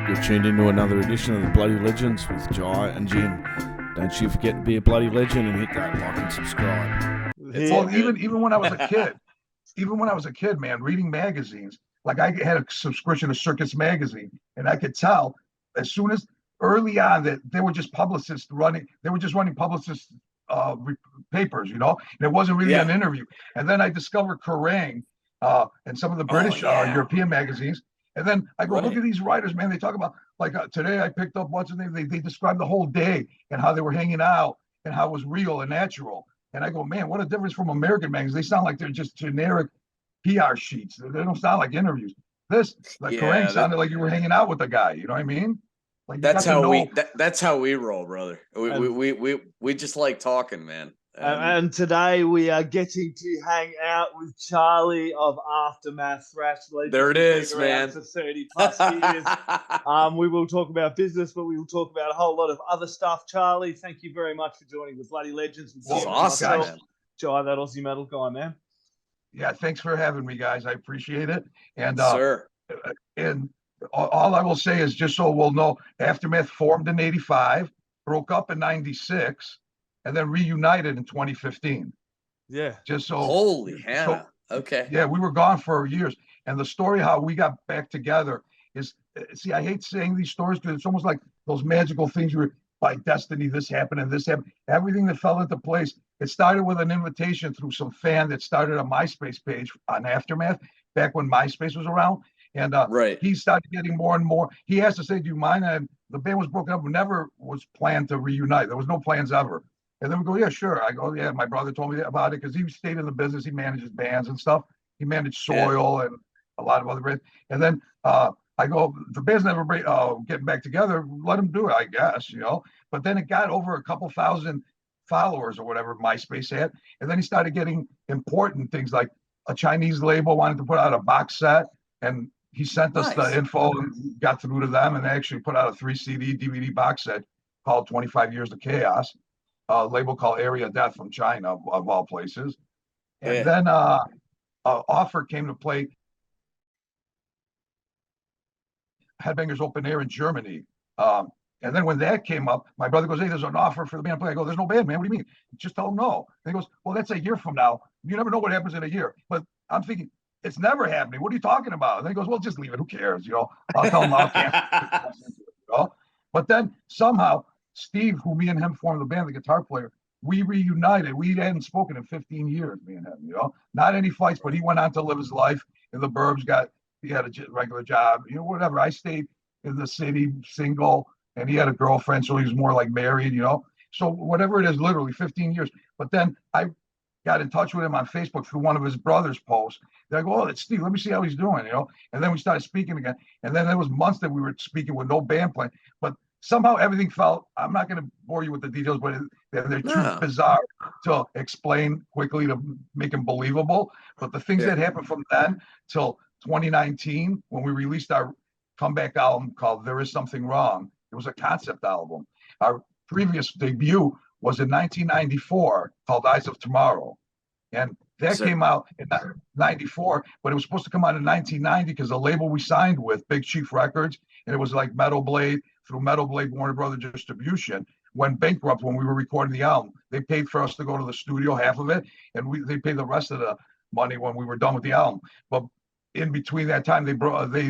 You've tuned into another edition of the Bloody Legends with Jai and Jim. Don't you forget to be a bloody legend and hit that like and subscribe. Well, even when I was a kid, man, reading magazines, like I had a subscription to Circus Magazine, and I could tell as soon as early on that they were just publicists running, they were just running publicist papers, and it wasn't really an interview. And then I discovered Kerrang and some of the British European magazines. And then I go, look at these writers, man. They talk about, like, today I picked up what's the name. They described the whole day and how they were hanging out and how it was real and natural. And I go, man, what a difference from American magazines. They sound like they're just generic PR sheets. They don't sound like interviews. This, like, Kerrang sounded like you were hanging out with the guy. You know what I mean? Like, that's how we roll, brother. We just like talking, man. And today we are getting to hang out with Charlie of Aftermath Thrash Legends. There it is, man. For 30 plus years. We will talk about business, but we will talk about a whole lot of other stuff. Charlie, thank you very much for joining the Bloody Legends. That's awesome, man. Jai, that Aussie metal guy, man. Yeah, thanks for having me, guys. I appreciate it. And sir. And all I will say is, just so we'll know, Aftermath formed in '85, broke up in '96. And then reunited in 2015. Yeah. Just so. Holy hell. Okay. Yeah, we were gone for years. And the story how we got back together is, see, I hate saying these stories because it's almost like those magical things where by destiny, this happened and this happened. Everything that fell into place. It started with an invitation through some fan that started a MySpace page on Aftermath back when MySpace was around. And he started getting more and more. He asked to say, do you mind? And the band was broken up. Never was planned to reunite. There was no plans ever. And then we go, yeah, sure. I go, yeah, my brother told me about it because he stayed in the business. He manages bands and stuff. He managed Soil and a lot of other bands. And then I go, the band's never getting back together. Let him do it, I guess, But then it got over a couple thousand followers or whatever MySpace had. And then he started getting important things like a Chinese label wanted to put out a box set. And he sent us the info and got through to them and they actually put out a 3 CD DVD box set called 25 Years of Chaos. A label called Area Death from China, of all places. And then an offer came to play Headbangers Open Air in Germany. And then when that came up, my brother goes, hey, there's an offer for the band to play. I go, there's no band, man. What do you mean? Just tell them no. And he goes, well, that's a year from now. You never know what happens in a year. But I'm thinking, it's never happening. What are you talking about? And he goes, well, just leave it. Who cares? I'll tell them I'll cancel. But then somehow, Steve, who me and him formed the band, the guitar player, we reunited. We hadn't spoken in 15 years, me and him, Not any fights, but he went on to live his life in the burbs, he had a regular job, whatever. I stayed in the city, single, and he had a girlfriend, so he was more like married, So whatever it is, literally 15 years. But then I got in touch with him on Facebook through one of his brother's posts. They go, oh, it's Steve, let me see how he's doing, And then we started speaking again. And then there was months that we were speaking with no band playing. But somehow everything felt, I'm not going to bore you with the details, but they're too bizarre to explain quickly to make them believable. But the things that happened from then till 2019, when we released our comeback album called There Is Something Wrong, it was a concept album. Our previous debut was in 1994 called Eyes of Tomorrow. And that came out in 94, but it was supposed to come out in 1990 because the label we signed with, Big Chief Records, and it was like Metal Blade, through Metal Blade Warner Brothers Distribution, went bankrupt when we were recording the album. They paid for us to go to the studio, half of it, and they paid the rest of the money when we were done with the album. But in between that time, they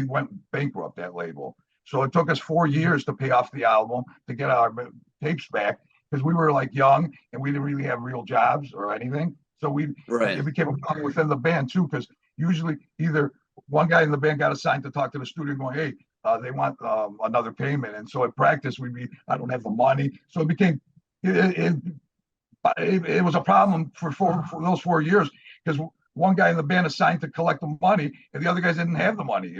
went bankrupt, that label. So it took us 4 years to pay off the album, to get our tapes back, because we were like young and we didn't really have real jobs or anything. So it became a problem within the band too, because usually either one guy in the band got assigned to talk to the studio going, hey, they want another payment. And so at practice, I don't have the money. So it became, it was a problem for those 4 years because one guy in the band assigned to collect the money and the other guys didn't have the money,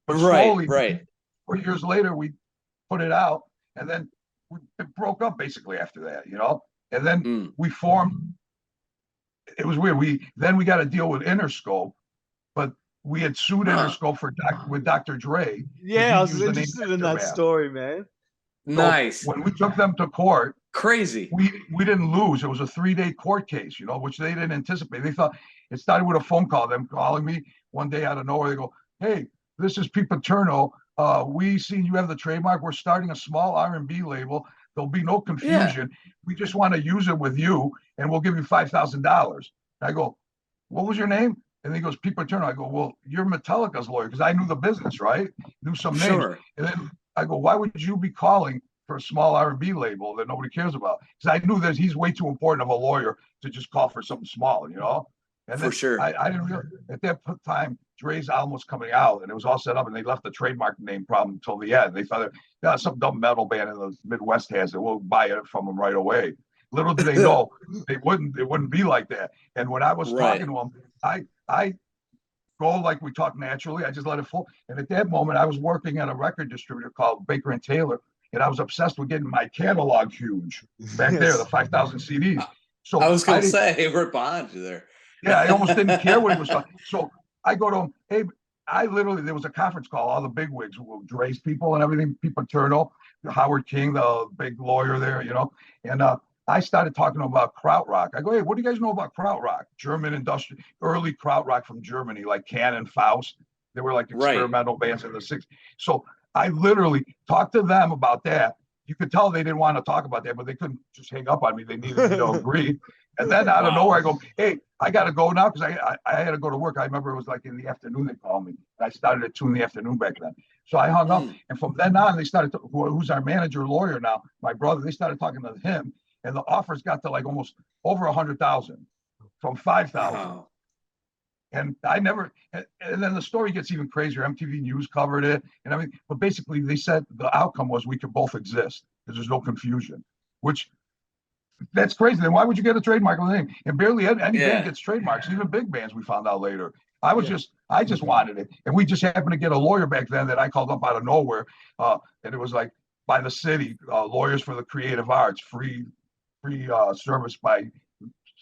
But slowly, 4 years later, we put it out and then it broke up basically after that, And then we formed, it was weird. We got to deal with Interscope, but we had sued Interscope with Dr. Dre. Yeah, I was interested in that story, man. Nice. So when we took them to court, crazy. We didn't lose. It was a 3-day court case, which they didn't anticipate. They thought it started with a phone call, them calling me one day out of nowhere. They go, hey, this is Pete Paterno. we seen you have the trademark. We're starting a small R&B label. There'll be no confusion. We just want to use it with you, and we'll give you $5,000. I go, what was your name? And he goes, Pete Paterno. I go, well, you're Metallica's lawyer, because I knew the business, right? Knew some names. And then I go, why would you be calling for a small R&B label that nobody cares about? Because I knew that he's way too important of a lawyer to just call for something small, you know? And For sure. I didn't realize at that time Dre's album was coming out, and it was all set up, and they left the trademark name problem until the end. They thought, some dumb metal band in the Midwest has it. We'll buy it from them right away. Little did they know it wouldn't be like that. And when I was talking to them, I go like we talk naturally. I just let it flow. And at that moment, I was working at a record distributor called Baker and Taylor, and I was obsessed with getting my catalog huge back there, the 5,000 CDs. So I was going to say, we're behind you there. Yeah, I almost didn't care what he was talking. So I go to him, hey, there was a conference call, all the big wigs, Dre's people and everything, Pete Paterno, Howard King, the big lawyer there, you know, and I started talking to him about krautrock. I go, hey, what do you guys know about krautrock? German industrial, early krautrock from Germany, like Cannon, Faust. They were like experimental bands in the 60s. So I literally talked to them about that. You could tell they didn't want to talk about that, but they couldn't just hang up on me. They needed me to agree. And then out of nowhere, I go, hey, I got to go now, because I had to go to work. I remember it was like in the afternoon they called me. I started at 2 in the afternoon back then. So I hung up. And from then on, they started, who's our manager lawyer now, my brother, they started talking to him. And the offers got to like almost over 100,000 from 5,000. Wow. And I never, and then the story gets even crazier. MTV News covered it and everything. But basically, they said the outcome was we could both exist because there's no confusion, which that's crazy. Then why would you get a trademark on the name? And barely any band gets trademarks, even big bands, we found out later. I just wanted it. And we just happened to get a lawyer back then that I called up out of nowhere. And it was like by the city, Lawyers for the Creative Arts, free service by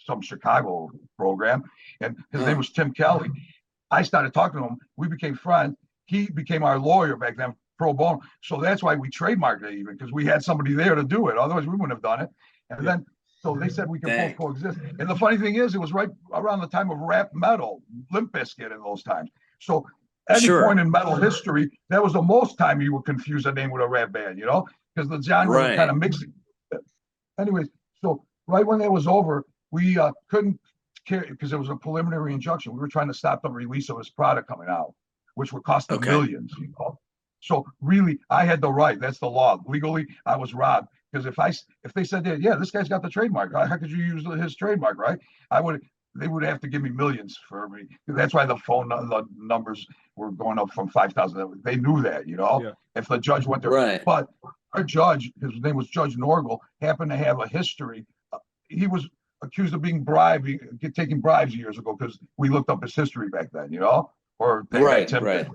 some Chicago program, and his name was Tim Kelly. I started talking to him. We became friends. He became our lawyer back then, pro bono. So that's why we trademarked it, even because we had somebody there to do it. Otherwise, we wouldn't have done it. And then, so they said we could both coexist. And the funny thing is, it was right around the time of rap metal, Limp Bizkit in those times. So any point in metal history, that was the most time you would confuse a name with a rap band, you know, because the genre was kind of mixing. Anyways, so right when that was over, we couldn't care because it was a preliminary injunction. We were trying to stop the release of his product coming out, which would cost them millions. You know? So really, I had the right. That's the law. Legally, I was robbed, because if they said that, yeah, this guy's got the trademark, how could you use his trademark, right? They would have to give me millions for me. That's why the numbers were going up from 5,000. They knew that, you know. Yeah. If the judge went there, but our judge, his name was Judge Norgal, happened to have a history. He was accused of being taking bribes years ago, because we looked up his history back then, you know, or they had attempted.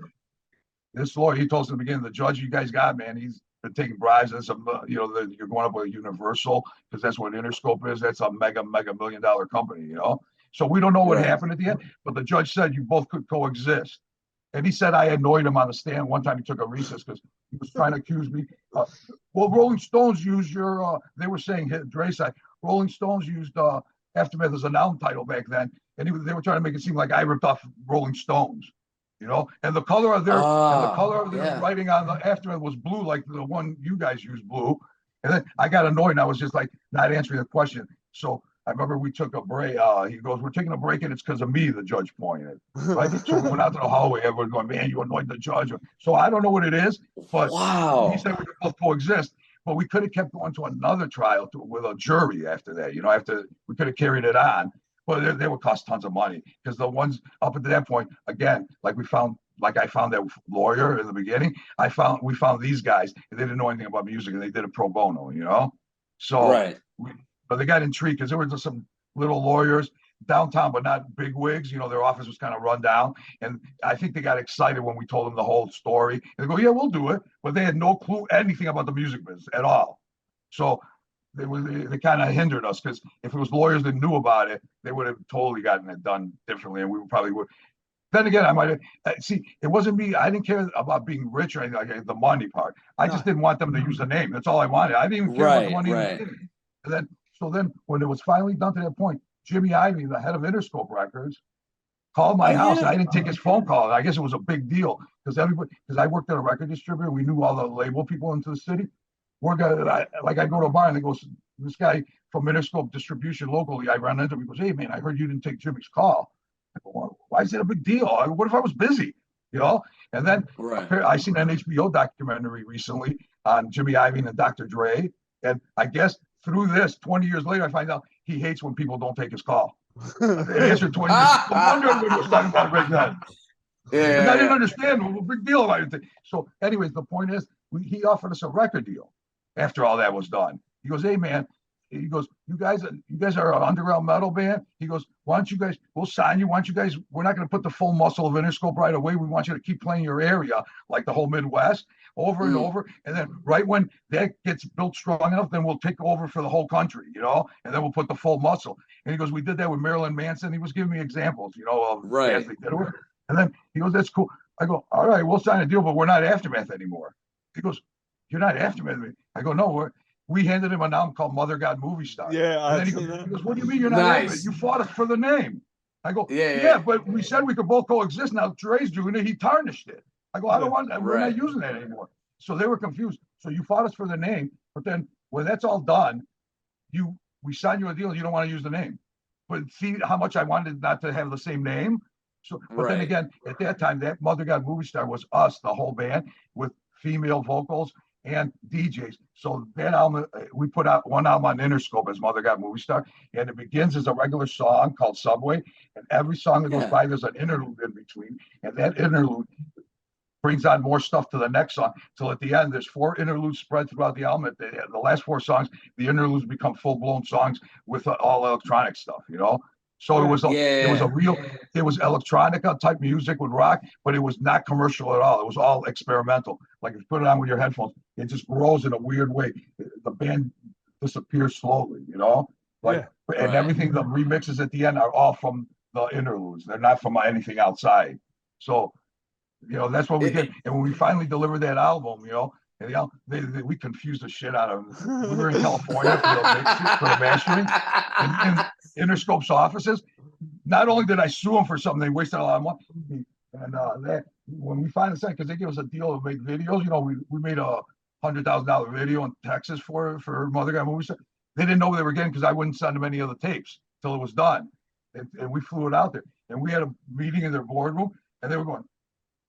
This lawyer, he told us in the beginning, the judge you guys got, man, he's been taking bribes. And some, you're going up with Universal, because that's what Interscope is. That's a mega $1 million company, you know. So we don't know what happened at the end, but the judge said you both could coexist. And he said I annoyed him on the stand. One time he took a recess because he was trying to accuse me. Well, Rolling Stones used they were saying, Dre side, Rolling Stones used Aftermath as a noun title back then. And they were trying to make it seem like I ripped off Rolling Stones, you know? And the color of their writing on the Aftermath was blue, like the one you guys used, blue. And then I got annoyed, and I was just like not answering the question. So I remember we took a break. He goes, we're taking a break, and it's because of me, the judge pointed. Right? So we went out to the hallway. Everyone going, man, you annoyed the judge. So I don't know what it is, but he said we could both coexist. But we could have kept going to another trial with a jury after that. You know, after we could have carried it on, but they would cost tons of money, because the ones up to that point, again, I found that lawyer in the beginning. We found these guys, and they didn't know anything about music, and they did it pro bono, you know. So but they got intrigued, because there were just some little lawyers downtown, but not big wigs. You know, their office was kind of run down. And I think they got excited when we told them the whole story. And they go, yeah, we'll do it. But they had no clue anything about the music business at all. So they kind of hindered us, because if it was lawyers that knew about it, they would have totally gotten it done differently. And we probably would. Then again, I might have, see, it wasn't me. I didn't care about being rich or anything, like the money part. I just didn't want them to use the name. That's all I wanted. I didn't even care about the money. And then when it was finally done to that point, Jimmy Iovine, the head of Interscope Records, called my house, yeah. and I didn't take his phone call. And I guess it was a big deal because I worked at a record distributor. We knew all the label people into the city. I go to a bar and they go, this guy from Interscope Distribution locally, I ran into him. He goes, hey man, I heard you didn't take Jimmy's call. I go, well, why is it a big deal? What if I was busy? And then I seen an HBO documentary recently on Jimmy Iovine and Dr. Dre. And I guess through this, 20 years later, I find out he hates when people don't take his call. The answer 20 years. No wonder everybody was talking about it right then. Yeah, and I didn't understand what big deal about it. So, anyways, the point is, he offered us a record deal after all that was done. He goes, hey man, he goes, you guys are an underground metal band. He goes, why don't you guys, we'll sign you. Why don't you guys, we're not going to put the full muscle of Interscope right away. We want you to keep playing your area, like the whole Midwest, over and over. And then right when that gets built strong enough, then we'll take over for the whole country, and then we'll put the full muscle. And he goes, we did that with Marilyn Manson. He was giving me examples, of bands they did it with. And then he goes, that's cool. I go, all right, we'll sign a deal, but we're not Aftermath anymore. He goes, you're not Aftermath. I go, no, we handed him an album called Mother God Movie Star. Yeah. And then he goes, what do you mean you're not Aftermath? You fought us for the name. I go, yeah, but we said we could both coexist. Now Dre's doing it. He tarnished it. I go, I don't want that. We're not using that anymore. So they were confused. So you fought us for the name, but then when that's all done, we signed you a deal. You don't want to use the name. But see how much I wanted not to have the same name. So, but then again, at that time, that Mother God Movie Star was us, the whole band, with female vocals and DJs. So that album, we put out one album on Interscope as Mother God Movie Star, and it begins as a regular song called Subway, and every song that goes by, there's an interlude in between, and that interlude brings on more stuff to the next song, till at the end, there's 4 interludes spread throughout the album. The last 4 songs, the interludes become full-blown songs with all electronic stuff, So it was electronica type music with rock, but it was not commercial at all. It was all experimental. Like if you put it on with your headphones, it just grows in a weird way. The band disappears slowly, and everything, the remixes at the end are all from the interludes. They're not from anything outside. So, that's what we did. And when we finally delivered that album, and we confused the shit out of them. We were in California for the mastering in Interscope's offices. Not only did I sue them for something, they wasted a lot of money. And when we finally signed, because they gave us a deal to make videos, we made a $100,000 video in Texas for Mother God Movie Star. They didn't know what they were getting because I wouldn't send them any of the tapes till it was done. And we flew it out there. And we had a meeting in their boardroom, and they were going,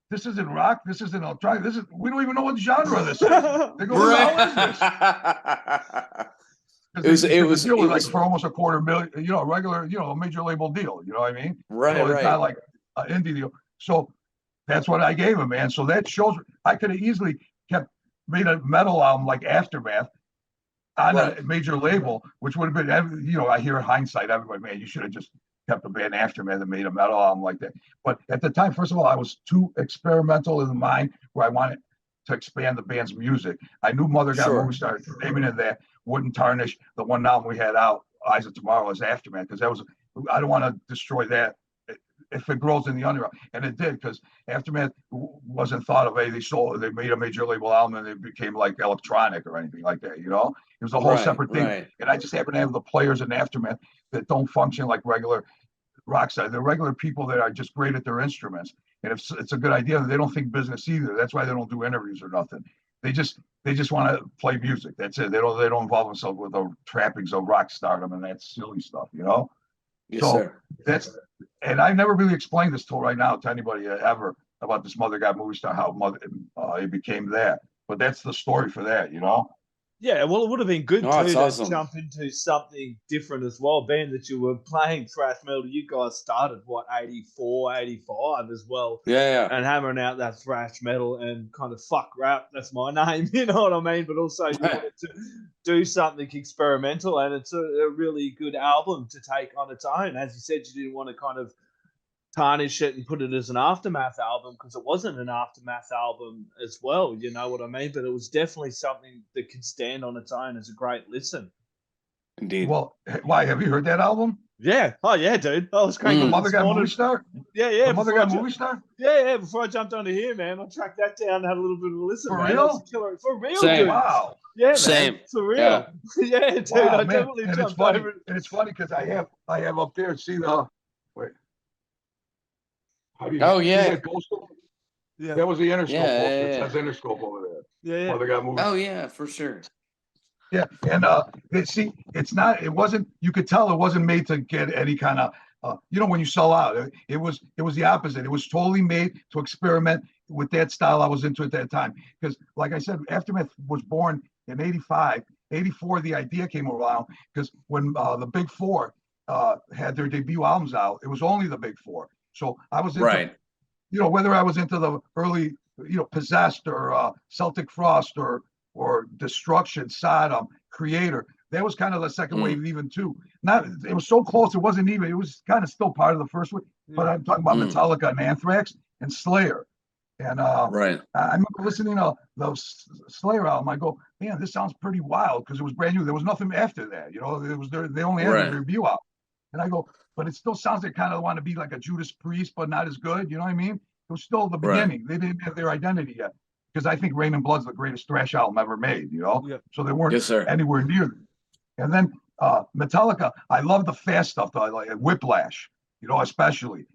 this isn't rock. This isn't electronic. We don't even know what genre this is. They go, how is this? It was like for almost $250,000, a regular, a major label deal. You know what I mean? Right. So it's not like an indie deal. So that's what I gave him, man. So that shows I could have easily made a metal album like Aftermath on a major label, which would have been, I hear in hindsight, everybody, man, you should have just kept the band Aftermath and made a metal album like that. But at the time, first of all, I was too experimental in the mind where I wanted to expand the band's music. I knew Mother God Movie Star, naming it that wouldn't tarnish the one album we had out, Eyes of Tomorrow, as Aftermath, because I don't want to destroy that if it grows in the underground. And it did, because Aftermath wasn't thought of, they made a major label album and it became like electronic or anything like that, It was a whole separate thing. Right. And I just happen to have the players in Aftermath that don't function like regular rock stars. They're regular people that are just great at their instruments. And if it's a good idea, they don't think business either. That's why they don't do interviews or nothing. They just want to play music. That's it. They don't involve themselves with the trappings of rock stardom and that silly stuff, Yes, so sir. And I never really explained this till right now to anybody ever about this Mother God Movie Star, how it became that. But that's the story for that, Yeah, well, it would have been good Oh, too it's to awesome. jump into something different as well, being that you were playing thrash metal. You guys started, 84, 85 as well. Yeah. And hammering out that thrash metal and kind of fuck rap, that's my name, you know what I mean? But also you wanted to do something experimental, and it's a really good album to take on its own. As you said, you didn't want to kind of tarnish it and put it as an Aftermath album because it wasn't an Aftermath album as well, you know what I mean? But it was definitely something that could stand on its own as a great listen. Indeed. Well, why, have you heard that album? Yeah. Oh, yeah, dude. I was cranking Mother God Movie Star? Yeah. The Mother God Movie Star? Yeah. Before I jumped onto here, man, I tracked that down and had a little bit of a listen. For man. real? For real, Same. dude. Wow. Yeah, Same. Man. For real. Yeah, dude. Wow, I man. definitely And jumped it's funny. over. And it's funny because I have up there, see the, wait. Oh, see yeah. that ghost? Yeah. That was the Interscope Yeah, poster. yeah, It yeah. says Interscope over there. Yeah, yeah. While they got moving. Oh yeah, for sure. Yeah, and see, it's not. It wasn't. You could tell it wasn't made to get any kind of. When you sell out, it was the opposite. It was totally made to experiment with that style I was into at that time. Because, like I said, Aftermath was born in '85, '84. The idea came around because when the Big Four had their debut albums out, it was only the Big Four. So I was into, Right. whether I was into the early, Possessed or Celtic Frost or Destruction, Sodom, Creator. That was kind of the second wave even too. Not, it was so close, it wasn't even, it was kind of still part of the first one. But I'm talking about Metallica and Anthrax and Slayer. And Right. I remember listening to the Slayer album. I go, man, this sounds pretty wild because it was brand new. There was nothing after that. It was they only had a review out. And I go, but it still sounds like kind of want to be like a Judas Priest, but not as good. You know what I mean? It was still the beginning. They didn't have their identity yet. Because I think Rain and Blood's the greatest thrash album ever made, So they weren't anywhere near them. And then Metallica, I love the fast stuff, like Whiplash, especially.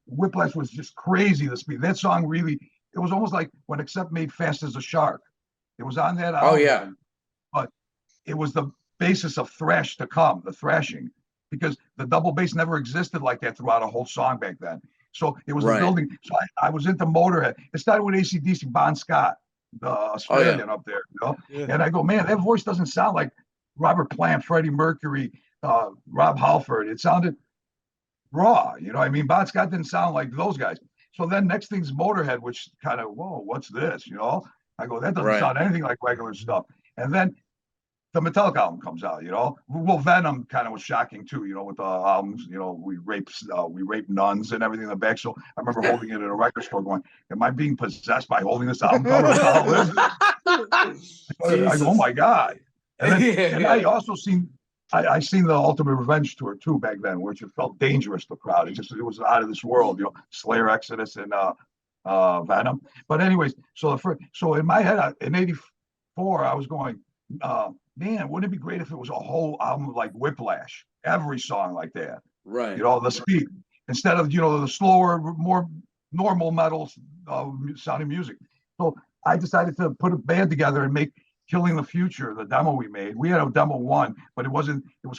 Whiplash was just crazy, the speed. That song really, it was almost like when Accept made Fast as a Shark. It was on that album. Oh yeah. But it was the basis of thrash to come, the thrashing, because the double bass never existed like that throughout a whole song back then. So it was the building. So I was into Motorhead. It started with AC/DC, Bon Scott, the Australian up there, Yeah. And I go, man, that voice doesn't sound like Robert Plant, Freddie Mercury, Rob Halford. It sounded raw, I mean, Bon Scott didn't sound like those guys. So then next thing's Motorhead, which kind of, whoa, what's this? I go, that doesn't sound anything like regular stuff. And then the Metallica album comes out, Well, Venom kind of was shocking too, with the albums, we rape nuns and everything in the back. So I remember holding it at a record store going, am I being possessed by holding this album cover? I go, oh my God. And then I also seen the Ultimate Revenge tour too back then, which it felt dangerous to crowd. It was out of this world, Slayer, Exodus, and Venom. But anyways, so in my head in '84, I was going, man, wouldn't it be great if it was a whole album like Whiplash, every song like that, right? The speed instead of the slower, more normal metal sounding music. So I decided to put a band together and make Killing the Future, the demo we made. We had a demo one, but it was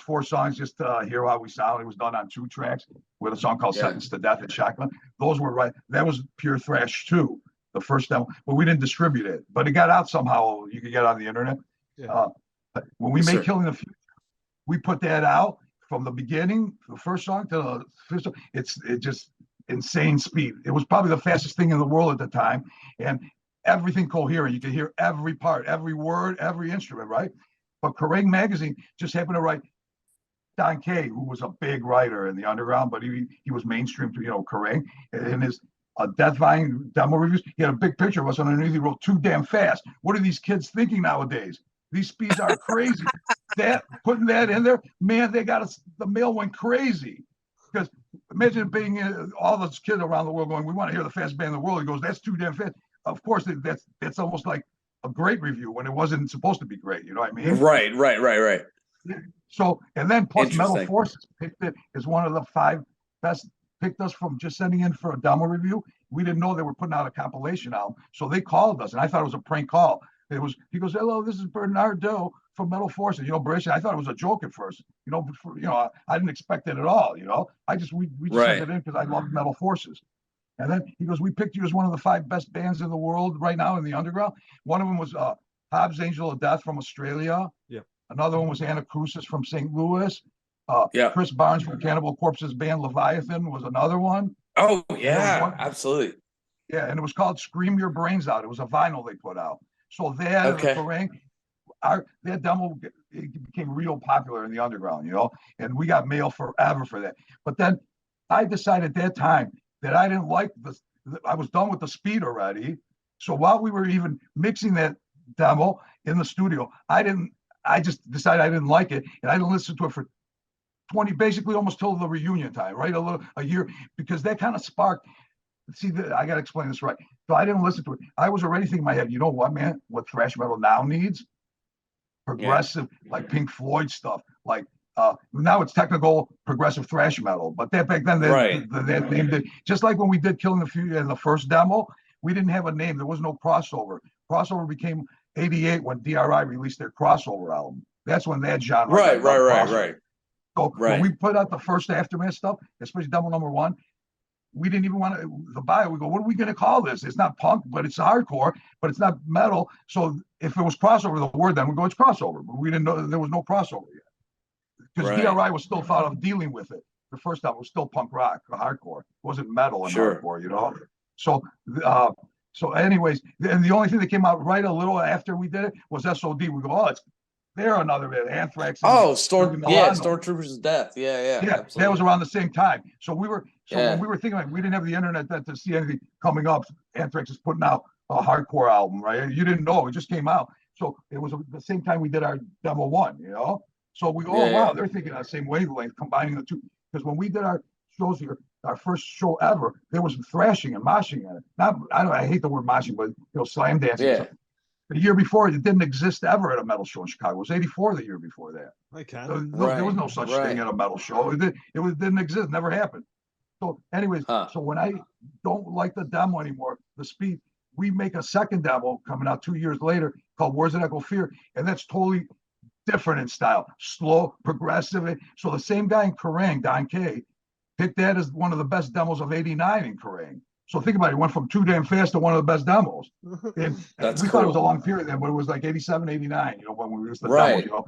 4 songs just to hear how we sound. It was done on 2 tracks with a song called Sentenced to Death and Shotgun. Those were that was pure thrash too, the first demo, but we didn't distribute it. But it got out somehow. You could get it on the internet. Yeah. When we made Killing the Future, we put that out from the beginning, the first song to the fifth song. It just insane speed. It was probably the fastest thing in the world at the time, and everything coherent. You could hear every part, every word, every instrument, right? But Kerrang! Magazine just happened to write Don Kay, who was a big writer in the underground, but he was mainstream to Kerrang! In his Death Vine demo reviews, he had a big picture of us underneath. He wrote, "Too damn fast. What are these kids thinking nowadays? These speeds are crazy." Putting that in there, man, the mail went crazy. Because imagine being all those kids around the world going, "We want to hear the fastest band in the world." He goes, "That's too damn fast." Of course, that's almost like a great review when it wasn't supposed to be great. You know what I mean? Right. So, and then plus Metal Forces picked it as one of the 5 best, picked us from just sending in for a demo review. We didn't know they were putting out a compilation album. So they called us, and I thought it was a prank call. He goes, "Hello, this is Bernardo from Metal Forces." British. I thought it was a joke at first. I didn't expect it at all. We just sent it in because I love Metal Forces. And then he goes, "We picked you as one of the 5 best bands in the world right now in the underground." One of them was Hobbs Angel of Death from Australia. Yeah. Another one was Anna Crucis from St. Louis. Chris Barnes from Cannibal Corpse's band Leviathan was another one. Oh, yeah, absolutely. Yeah, and it was called Scream Your Brains Out. It was a vinyl they put out. So that that demo, it became real popular in the underground, and we got mail forever for that. But then I decided at that time that I didn't like I was done with the speed already. So while we were even mixing that demo in the studio, I just decided I didn't like it, and I didn't listen to it for basically almost till the reunion time, right? A year, because that kind of sparked. See, I got to explain this right. So I didn't listen to it. I was already thinking in my head, you know what, man? What thrash metal now needs? Progressive, like Pink Floyd stuff, like Now it's technical progressive thrash metal, but that back then they named it just like when we did Killing the Future in the first demo. We didn't have a name. There was no crossover. Crossover became '88 when DRI released their crossover album. That's when that genre. Right. So when we put out the first Aftermath stuff, especially demo number 1, we didn't even want the bio. We go, what are we going to call this? It's not punk, but it's hardcore, but it's not metal. So if it was crossover, the word then we go, it's crossover. But we didn't know there was no crossover yet because DRI was still thought of dealing with it. The first album was still punk rock, hardcore. It wasn't metal and hardcore, you know. So anyways, and the only thing that came out right a little after we did it was SOD. We go, oh, they're another bit. Anthrax. Stormtroopers of Death. Yeah. Absolutely. That was around the same time. So when we were thinking, like, we didn't have the internet then to see anything coming up. Anthrax is putting out a hardcore album, right? You didn't know, it just came out. So it was the same time we did our demo 1, you know. So we go, wow, they're thinking on the same wavelength, combining the two. Because when we did our shows here, our first show ever, there was thrashing and moshing in it. I hate the word moshing, but slam dancing. Yeah. The year before, it didn't exist ever at a metal show in Chicago. It was '84 the year before that. Okay. So, there was no such thing at a metal show. It didn't exist, never happened. So anyways, so when I don't like the demo anymore, the speed, we make a second demo coming out 2 years later called Words That Echo Fear, and that's totally different in style, slow, progressive. So the same guy in Kerrang, Don K, picked that as one of the best demos of '89 in Kerrang. So think about it. It went from Too Damn Fast to one of the best demos. And we thought it was a long period then, but it was like '87, '89, when we released the demo,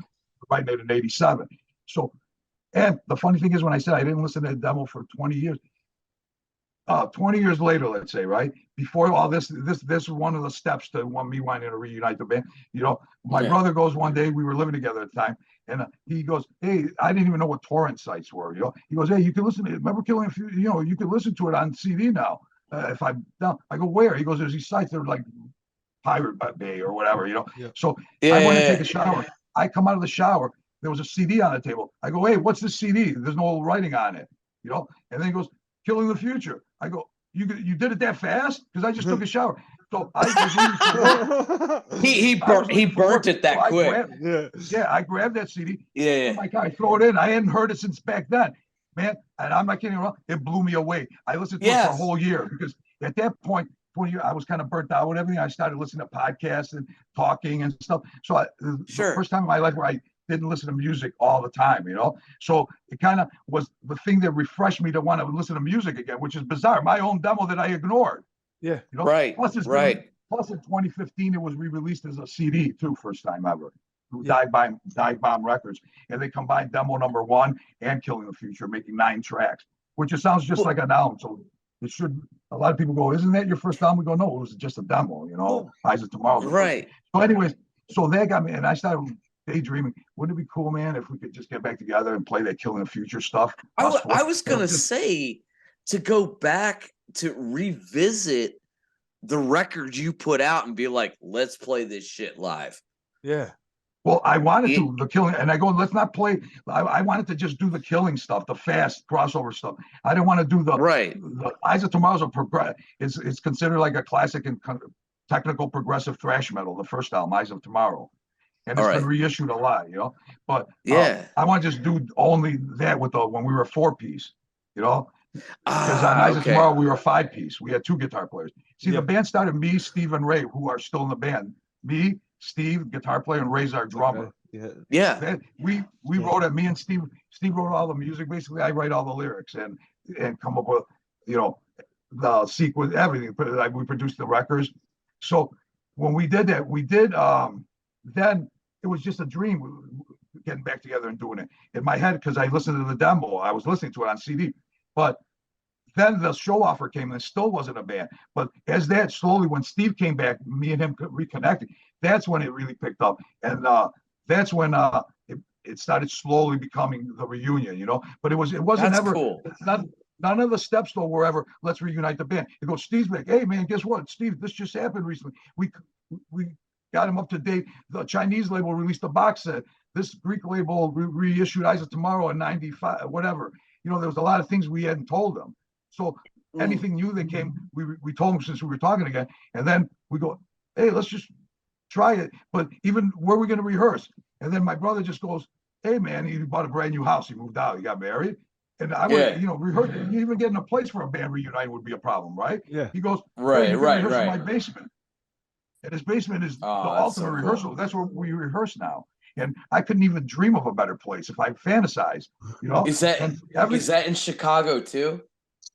writing it in '87. So, and the funny thing is, when I said I didn't listen to the demo for 20 years, 20 years later, let's say, right? Before all this is one of the steps to me wanting to reunite the band. My brother goes one day, we were living together at the time, and he goes, hey, I didn't even know what torrent sites were, He goes, hey, you can listen to it. Remember Killing a Few, you can listen to it on CD now. If I'm down, I go, where? He goes, there's these sites that are like Pirate Bay or whatever, So I went to take a shower. I come out of the shower. There was a CD on the table. I go, hey, what's this CD? There's no writing on it, And then he goes, Killing the Future. I go, you did it that fast? Because I just took a shower. So I was he burnt it that quick. I grabbed that CD. Yeah. Oh my God, I throw it in. I hadn't heard it since back then. Man, and I'm not kidding around. It blew me away. I listened to it for a whole year because at that point, 20 years, I was kind of burnt out with everything. I started listening to podcasts and talking and stuff. So the first time in my life where I didn't listen to music all the time, So it kind of was the thing that refreshed me to want to listen to music again, which is bizarre. My own demo that I ignored. Yeah. Right. Plus in 2015, it was re-released as a CD too, first time ever. Dive Bomb Records, and they combined demo number 1 and Killing the Future, making 9 tracks, which it sounds just like an album. So it should. A lot of people go, "Isn't that your first album?" We go, "No, it was just a demo." Eyes of Tomorrow. Right. So, anyways, that got me, and I started daydreaming. Wouldn't it be cool, man, if we could just get back together and play that Killing the Future stuff? I was gonna say to go back to revisit the record you put out and be like, let's play this shit live. Yeah. Well, I wanted to the Killing, and I go, let's not play. I wanted to just do the Killing stuff, the fast crossover stuff. I didn't want to do the Eyes of Tomorrow's it's considered like a classic and technical progressive thrash metal. The first album, Eyes of Tomorrow, and it's been reissued a lot, But I want to just do only that with when we were a 4-piece, Because on Eyes of Tomorrow we were a 5-piece. We had 2 guitar players. See, the band started me, Steve, and Ray, who are still in the band. Me, Steve, guitar player, and Ray's our drummer. We wrote it. Me and Steve wrote all the music. Basically, I write all the lyrics and come up with the sequence, everything. We produced the records. So when we did that, then it was just a dream getting back together and doing it in my head because I listened to the demo. I was listening to it on CD, but then the show offer came and it still wasn't a band. But as that slowly, when Steve came back, me and him reconnected, that's when it really picked up. And that's when it started slowly becoming the reunion, But it wasn't ever cool. None of the steps though were ever, let's reunite the band. It goes, Steve's back. Hey man, guess what? Steve, this just happened recently. We got him up to date. The Chinese label released a box set. This Greek label reissued Eyes of Tomorrow in '95, whatever. There was a lot of things we hadn't told them. So anything new that came, we told them since we were talking again. And then we go, hey, let's just try it. But even where are we going to rehearse? And then my brother just goes, hey man, he bought a brand new house. He moved out. He got married. And I Yeah. would, rehearse. Even getting a place for a band reuniting would be a problem, right? Yeah. He goes, Right, you can right, rehearse in right. my basement. And his basement is the that's so ultimate cool. rehearsal. That's where we rehearse now. And I couldn't even dream of a better place if I fantasize, Is that in Chicago too?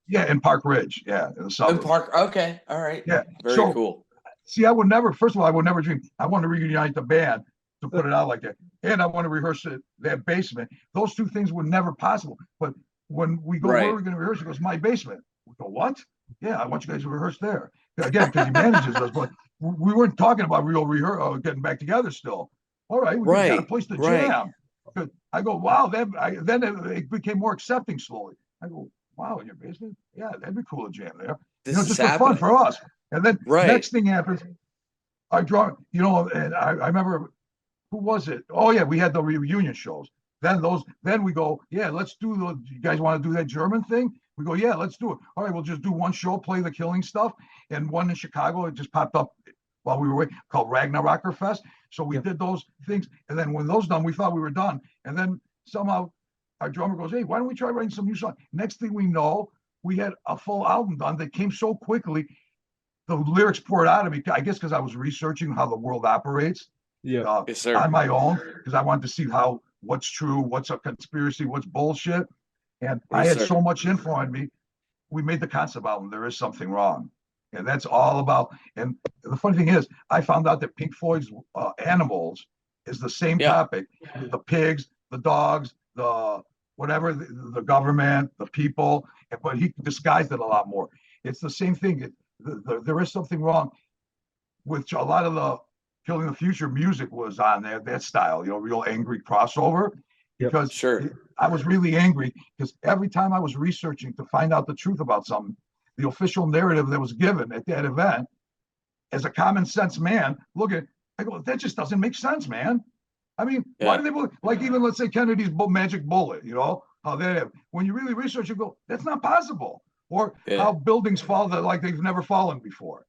Yeah, in Park Ridge. Yeah, in the In suburbs. Park. Okay. All right. Yeah. Very cool. See, first of all, I would never dream. I want to reunite the band to put it out like that. And I want to rehearse that basement. Those two things were never possible. But when we go, where are we going to rehearse? He goes, my basement. We go, what? Yeah, I want you guys to rehearse there. Again, because he manages us. But we weren't talking about real getting back together still. All right, we got a place to jam. I go, wow. Then it became more accepting slowly. I go, wow, in your basement? Yeah, that'd be cool to jam there. Just for fun for us. And then next thing happens, I draw, and I remember, who was it? Oh yeah, we had the reunion shows. Then we go, yeah, let's do you guys want to do that German thing? We go, yeah, let's do it. All right, we'll just do one show, play the Killing stuff, and one in Chicago. It just popped up while we were waiting, called Ragnarocker Fest. So we did those things, and then when those done, we thought we were done, and then somehow our drummer goes, hey, why don't we try writing some new songs? Next thing we know, we had a full album done that came so quickly. The lyrics poured out of me, I guess, because I was researching how the world operates. Yes, sir. On my own, because I wanted to see what's true, what's a conspiracy, what's bullshit. And I had so much info on me. We made the concept album, There Is Something Wrong. And that's all about, and the funny thing is, I found out that Pink Floyd's Animals is the same topic. The pigs, the dogs, the whatever, the government, the people, but he disguised it a lot more. It's the same thing. There is something wrong, which a lot of the Killing the Future music was on there, that style, real angry crossover. Because I was really angry because every time I was researching to find out the truth about something, the official narrative that was given at that event, as a common sense man, I go, that just doesn't make sense, man. I mean, why do they believe, like even let's say Kennedy's magic bullet, how that, when you really research, you go, that's not possible. Or how buildings fall like they've never fallen before,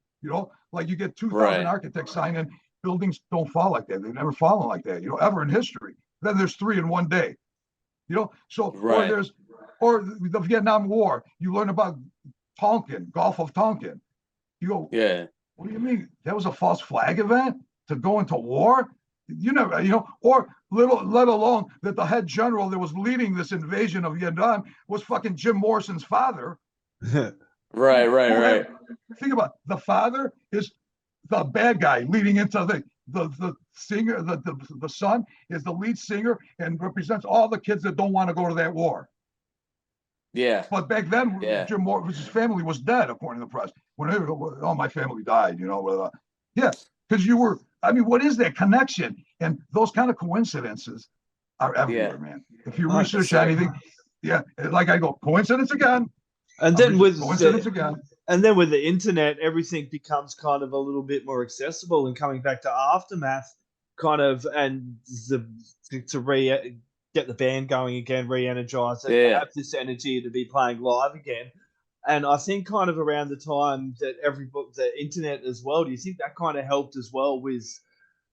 like you get 2,000 architects signing, buildings don't fall like that. They've never fallen like that, ever in history. Then there's 3 in one day, so, or the Vietnam War, you learn about Tonkin, Gulf of Tonkin. You go, what do you mean? That was a false flag event to go into war? Or let alone that the head general that was leading this invasion of Vietnam was fucking Jim Morrison's father. Right. Think about it. The father is the bad guy leading into the singer, the son is the lead singer and represents all the kids that don't want to go to that war. Yeah. But back then, Jim Morrison's family was dead, according to the press. My family died, Yeah, because what is that connection? And those kind of coincidences are everywhere, man. If you research anything, like I go, coincidence again. And then with the internet, everything becomes kind of a little bit more accessible. And coming back to Aftermath, kind of, and get the band going again, re-energize it, have this energy to be playing live again. And I think kind of around the time that the internet as well, do you think that kind of helped as well with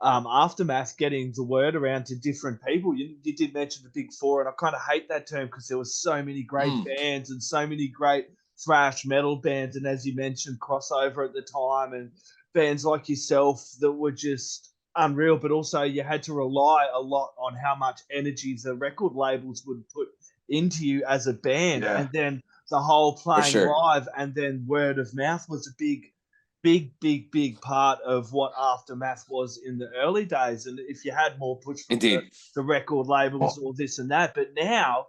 Aftermath getting the word around to different people? You did mention the Big Four, and I kind of hate that term because there was so many great bands and so many great thrash metal bands, and as you mentioned, crossover at the time, and bands like yourself that were just unreal, but also you had to rely a lot on how much energy the record labels would put into you as a band, and then the whole playing live and then word of mouth was a big part of what Aftermath was in the early days. And if you had more push from the record labels or this and that, but now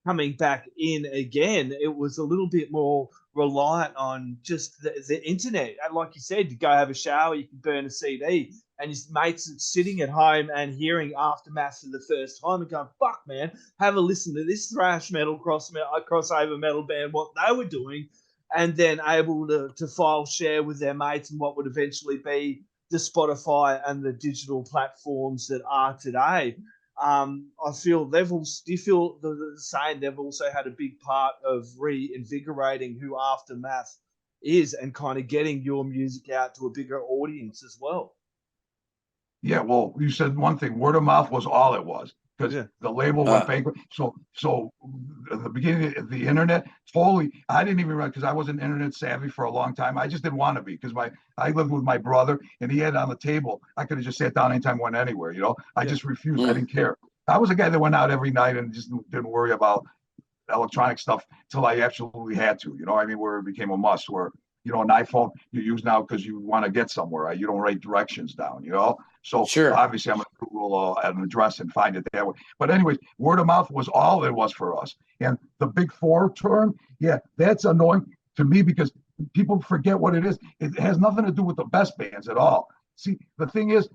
coming back in again, it was a little bit more reliant on just the internet. And like you said, you go have a shower, you can burn a CD, and your mates sitting at home and hearing Aftermath for the first time and going, fuck, man, have a listen to this thrash metal crossover metal band, what they were doing, and then able to file share with their mates and what would eventually be the Spotify and the digital platforms that are today. I feel do you feel the same? They've also had a big part of reinvigorating who Aftermath is and kind of getting your music out to a bigger audience as well. Yeah, well, you said one thing, word of mouth was all it was. because Yeah. the label went bankrupt. So at the beginning of the internet, totally, I didn't even realize, because I wasn't internet savvy for a long time. I just didn't want to be, because I lived with my brother and he had it on the table. I could have just sat down anytime, went anywhere, you know. I just refused. I didn't care. I was a guy that went out every night and just didn't worry about electronic stuff till I absolutely had to, you know what I mean, where it became a must, where, you know, an iPhone you use now because you want to get somewhere, right? You don't write directions down, you know. So obviously I'm going to Google an address and find it that way. But anyways, word of mouth was all it was for us. And the big four term, that's annoying to me, because people forget what it is. It has nothing to do with the best bands at all. See, the thing is,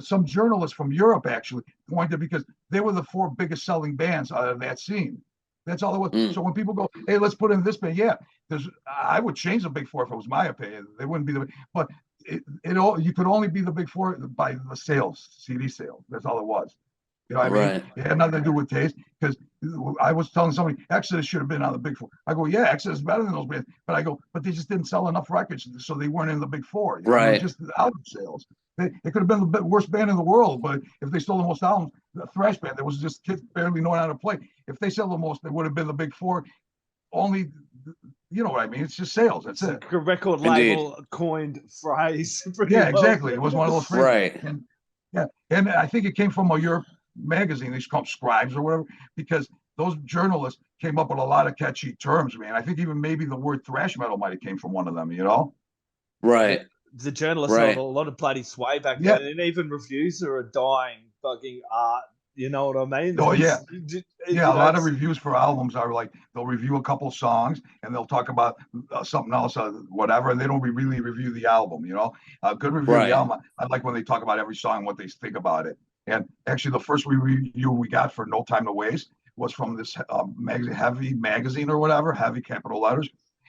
some journalists from Europe actually pointed, because they were the 4 biggest selling bands out of that scene. That's all it was. So when people go, hey, let's put in this band, I would change the big 4 if it was my opinion. They wouldn't be but you could only be the big 4 by the sales, CD sales. That's all it was. You know what I mean? It had nothing to do with taste, because I was telling somebody Exodus should have been on the big 4. I go, yeah, Exodus is better than those bands. But I go, but they just didn't sell enough records, so they weren't in the big 4. You know? It was just album sales. It could have been the worst band in the world, but if they sold the most albums, the thrash band, there was just kids barely knowing how to play. If they sell the most, they would have been the big 4. Only, you know what I mean? It's just sales. That's it. A record label coined phrase. Exactly. It was one of those phrases. Right. And I think it came from a Europe magazine. They used to call them Scribes or whatever, because those journalists came up with a lot of catchy terms, man. I think even maybe the word thrash metal might have came from one of them, you know? Right. The journalists had a lot of bloody sway back then, and even reviews are a dying fucking art. You know what I mean? Oh, yeah. A lot of reviews for albums are like, they'll review a couple songs and they'll talk about something else, whatever, and they don't really review the album, you know? A good review of the album, I like when they talk about every song, what they think about it. And actually, the first review we got for No Time to Waste was from this magazine, Heavy Magazine or whatever, Heavy capital letters.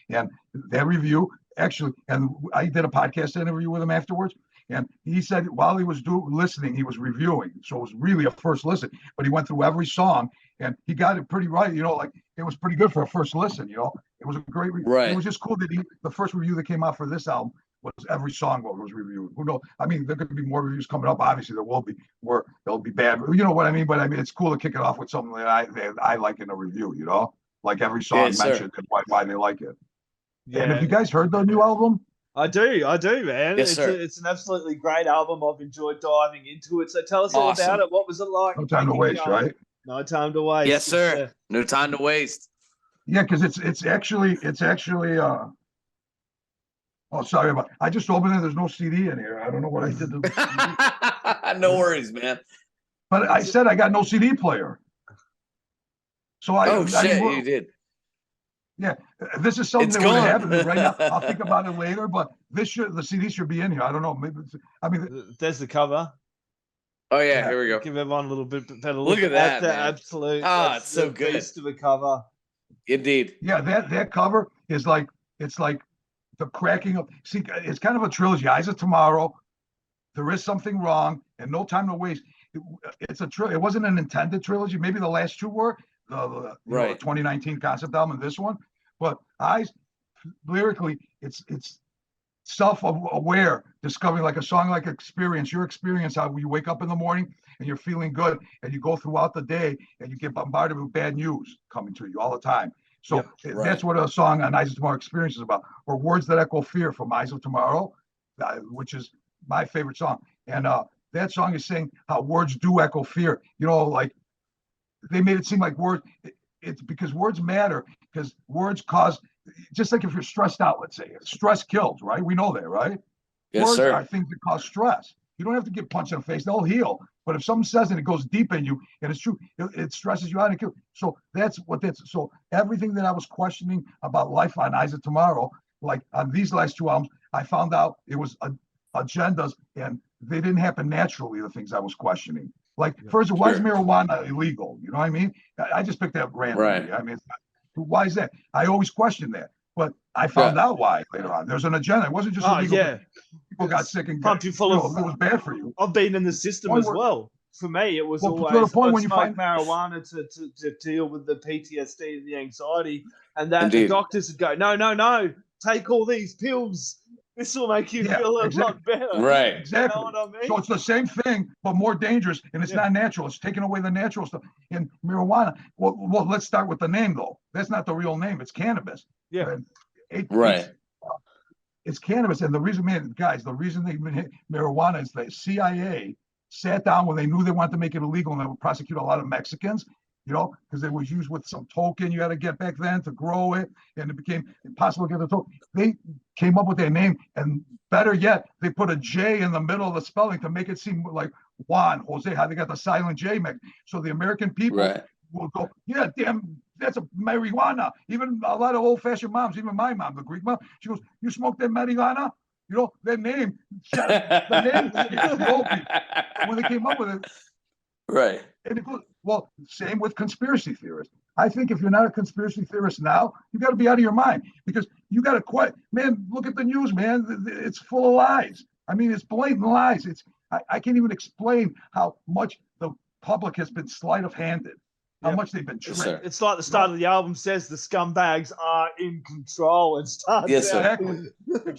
And that review, actually, and I did a podcast interview with him afterwards, and he said while he was listening, he was reviewing, so it was really a first listen, but he went through every song and he got it pretty right, you know, like it was pretty good for a first listen, you know. It was a great It was just cool that the first review that came out for this album was every song what was reviewed. Who knows? I mean, there could be more reviews coming up. Obviously, there will be, where there'll be bad, you know what I mean? But I mean, it's cool to kick it off with something that I like in a review, you know, like every song mentioned and why they like it. Yeah. And have you guys heard the new album? I do, man. Yes, it's an absolutely great album. I've enjoyed diving into it. So tell us all about it. What was it like? No Time to Waste, right? No Time to Waste. Yes, sir. No Time to Waste. Yeah, because it's actually oh, sorry about. I just opened it. There's no CD in here. I don't know what I did to the CD. No worries, man. But I said I got no CD player. So you did. Yeah, this is something that would happen right now. I'll think about it later, but the CD should be in here. I don't know. Maybe there's the cover. Oh yeah, here we go. Give everyone a little bit better look at that. The absolute. It's so good. Beast of a cover. Indeed. Yeah, that cover is like, it's like the cracking up. See, it's kind of a trilogy. Eyes of Tomorrow, There Is Something Wrong, and No Time to Waste. It's a trilogy. It wasn't an intended trilogy. Maybe the last two were. The 2019 concept album and this one, but Eyes, lyrically, it's self-aware, discovering, like a song like Experience, your experience, how you wake up in the morning and you're feeling good and you go throughout the day and you get bombarded with bad news coming to you all the time. So that's what a song on Eyes of Tomorrow Experience is about, or Words That Echo Fear from Eyes of Tomorrow, which is my favorite song. And that song is saying how words do echo fear, you know, like they made it seem like words, it's because words matter, because words cause, just like if you're stressed out, let's say, stress kills, right? We know that, right? Yes, words sir. are things that cause stress. You don't have to get punched in the face, they'll heal. But if someone says it, it goes deep in you, and it's true, it stresses you out and kills. So so everything that I was questioning about life on Eyes of Tomorrow, like on these last two albums, I found out it was agendas, and they didn't happen naturally, the things I was questioning. Like, first, why is marijuana illegal? You know what I mean? I just picked that randomly. Right. I mean, why is that? I always questioned that, but I found out why later on. There's an agenda. It wasn't just illegal. People got sick and pump you full of. It was bad for you. I've been in the system as well. For me, it was always to the point when you find marijuana to deal with the PTSD and the anxiety, and that the doctors would go, no, take all these pills. This will make you Yeah, feel a exactly. lot better. Right. Exactly. You know what I mean? So it's the same thing, but more dangerous, and it's not natural. It's taking away the natural stuff. In marijuana, well, let's start with the name though. That's not the real name. It's cannabis. Yeah. Right. It's cannabis, and the reason, man, guys, the reason they marijuana is the CIA sat down when they knew they wanted to make it illegal, and they would prosecute a lot of Mexicans, because it was used with some token you had to get back then to grow it, and it became impossible to get the token. They came up with their name, and better yet, they put a J in the middle of the spelling to make it seem like Juan, Jose, how they got the silent J. So the American people will go, yeah, damn, that's a marijuana. Even a lot of old-fashioned moms, even my mom, the Greek mom, she goes, you smoke that marijuana? Their name, the name scares the old people. When they came up with it. Right. And it goes, well, same with conspiracy theorists. I think if you're not a conspiracy theorist now, you got to be out of your mind, because you got to quit. Man, look at the news, man. It's full of lies. I mean, it's blatant lies. I can't even explain how much the public has been sleight of handed, how much they've been tricked. Yes, it's like the start of the album says the scumbags are in control and starts. Yes, sir. Exactly.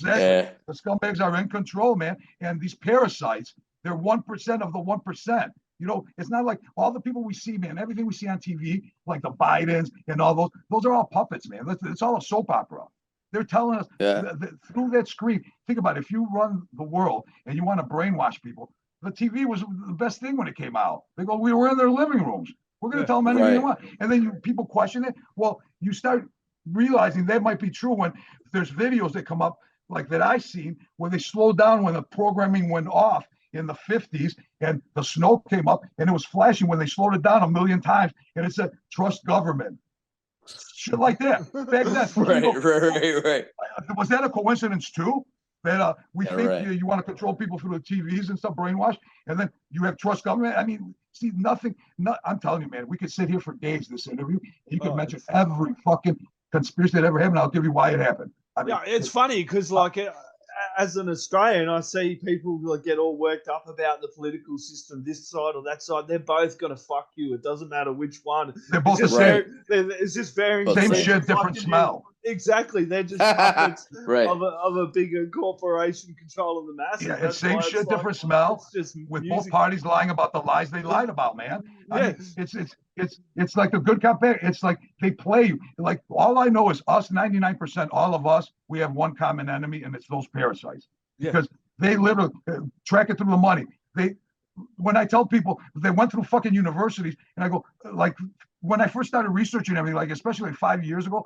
Yeah. The scumbags are in control, man. And these parasites, they're 1% of the 1%. It's not like all the people we see, man, everything we see on TV, like the Bidens and all those are all puppets, man. It's all a soap opera. They're telling us through that screen. Think about it. If you run the world and you want to brainwash people, the TV was the best thing when it came out. They go, we were in their living rooms. We're going to tell them anything they want. And then people question it. Well, you start realizing that might be true when there's videos that come up like that I've seen where they slowed down when the programming went off in the 50s and the snow came up and it was flashing when they slowed it down 1 million times and it said, trust government. Shit like that. Back then. Right. Was that a coincidence too? That we think you want to control people through the TVs and stuff, brainwash, and then you have trust government? I mean, see, I'm telling you, man, we could sit here for days this interview. You could mention every fucking conspiracy that ever happened. I'll give you why it happened. I mean, it's funny because, like, as an Australian, I see people get all worked up about the political system, this side or that side. They're both going to fuck you. It doesn't matter which one. They're both the same. It's just very same shit, different smell. Exactly. They're just puppets of a bigger corporation controlling the masses. Yeah, it's same shit, different smell. With both parties lying about the lies they lied about, man. I mean, it's like a good cop bad. It's like they play you. Like all I know is us, 99%, all of us, we have one common enemy, and it's those parasites. Because they literally track it through the money. When I tell people they went through fucking universities, and I go, like, when I first started researching everything, like especially like 5 years ago,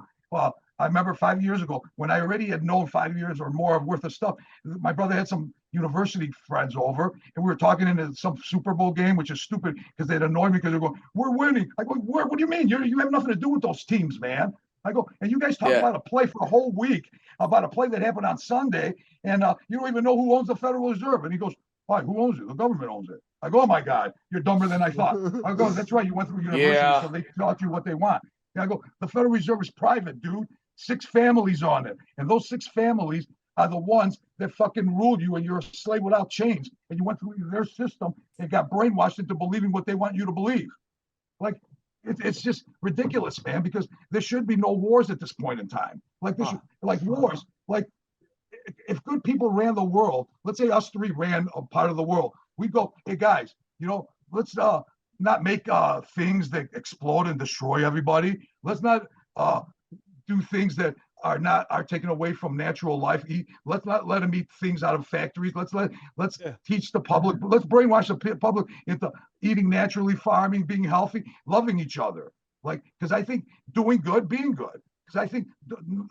I remember 5 years ago when I already had known 5 years or more worth of stuff. My brother had some university friends over, and we were talking into some Super Bowl game, which is stupid because they'd annoy me because they're going, "We're winning." I go, "What do you mean? You have nothing to do with those teams, man." I go, and you guys talk about a play for a whole week, about a play that happened on Sunday, and you don't even know who owns the Federal Reserve. And he goes, "Why? Who owns it? The government owns it." I go, "Oh my God, you're dumber than I thought." I go, "That's right. You went through university, so they taught you what they want." And I go, "The Federal Reserve is private, dude. 6 families on it. And those 6 families are the ones that fucking ruled you, and you're a slave without chains. And you went through their system and got brainwashed into believing what they want you to believe." Like, it's just ridiculous, man, because there should be no wars at this point in time. Like, wars. Like, if good people ran the world, let's say us 3 ran a part of the world, we'd go, "Hey, guys, let's not make things that explode and destroy everybody. Let's not do things that are taken away from natural life. Let's not let them eat things out of factories. Let's teach the public. Let's brainwash the public into eating naturally, farming, being healthy, loving each other." Like, because I think doing good, being good. Because I think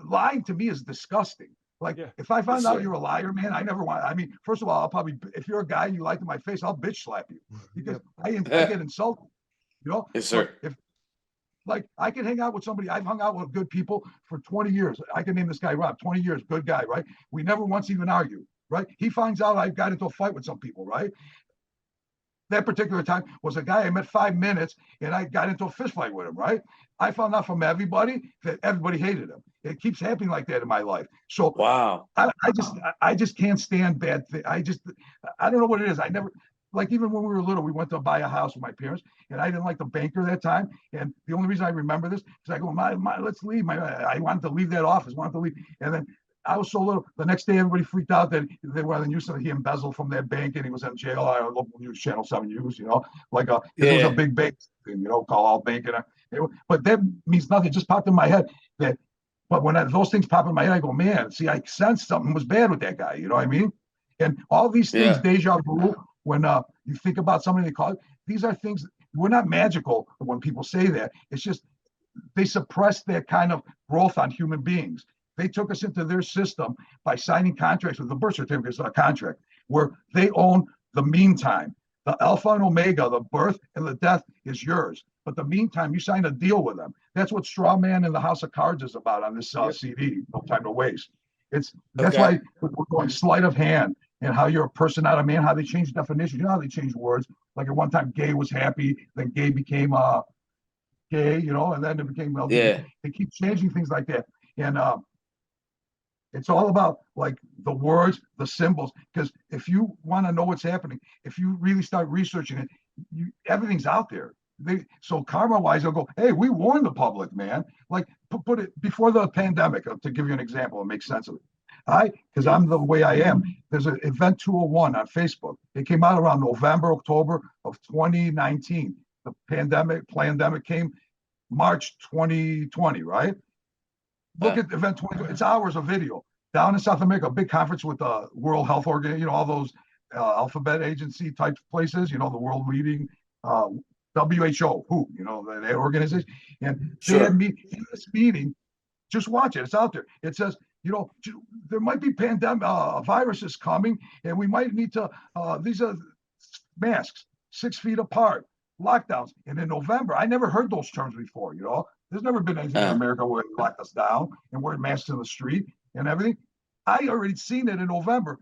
lying to me is disgusting. Like, if I find out you're a liar, man, I never want. I mean, first of all, I'll probably, if you're a guy and you lie to my face, I'll bitch slap you because I get insulted. Yes, sir. Like, I can hang out with somebody. I've hung out with good people for 20 years. I can name this guy Rob, 20 years, good guy, right? We never once even argued, right? He finds out I got into a fight with some people, right? That particular time was a guy I met 5 minutes, and I got into a fist fight with him, right? I found out from everybody that everybody hated him. It keeps happening like that in my life. So wow, I just can't stand bad things. I don't know what it is. I never. Like, even when we were little, we went to buy a house with my parents, and I didn't like the banker that time. And the only reason I remember this is I go, let's leave. I wanted to leave that office, and then I was so little. The next day, everybody freaked out that they were on the news that he embezzled from their bank and he was in jail. I don't local news channel 7 News, like it was a big bank thing, call all bank. But that means nothing. It just popped in my head that. But when those things pop in my head, I go, man, see, I sensed something was bad with that guy. You know what I mean? And all these things, deja vu, when you think about somebody, they call it, these are things, we're not magical when people say that. It's just, they suppress that kind of growth on human beings. They took us into their system by signing contracts with the birth certificate is a contract where they own the meantime. The alpha and omega, the birth and the death is yours. But the meantime, you sign a deal with them. That's what Straw Man in the House of Cards is about on this CD, No Time to Waste. That's why we're going sleight of hand and how you're a person, not a man, how they change definitions. You know how they change words. Like at one time, gay was happy, then gay became gay, and then it became LGBT. Yeah. They keep changing things like that. And it's all about like the words, the symbols, because if you want to know what's happening, if you really start researching it, everything's out there. So karma-wise, they'll go, hey, we warned the public, man. Like put it before the pandemic, to give you an example, it makes sense of it. Because I'm the way I am. There's an Event 201 on Facebook. It came out around November, October of 2019. The pandemic came March 2020, right? Look at Event 20. It's hours of video down in South America, a big conference with the World Health Organization, all those alphabet agency type places, the world leading WHO, that organization. And they had me in this meeting. Just watch it. It's out there. It says, there might be pandemic viruses coming, and we might need to. These are masks, 6 feet apart, lockdowns. And in November, I never heard those terms before. There's never been anything in America where they locked us down and wearing masks in the street and everything. I already seen it in November.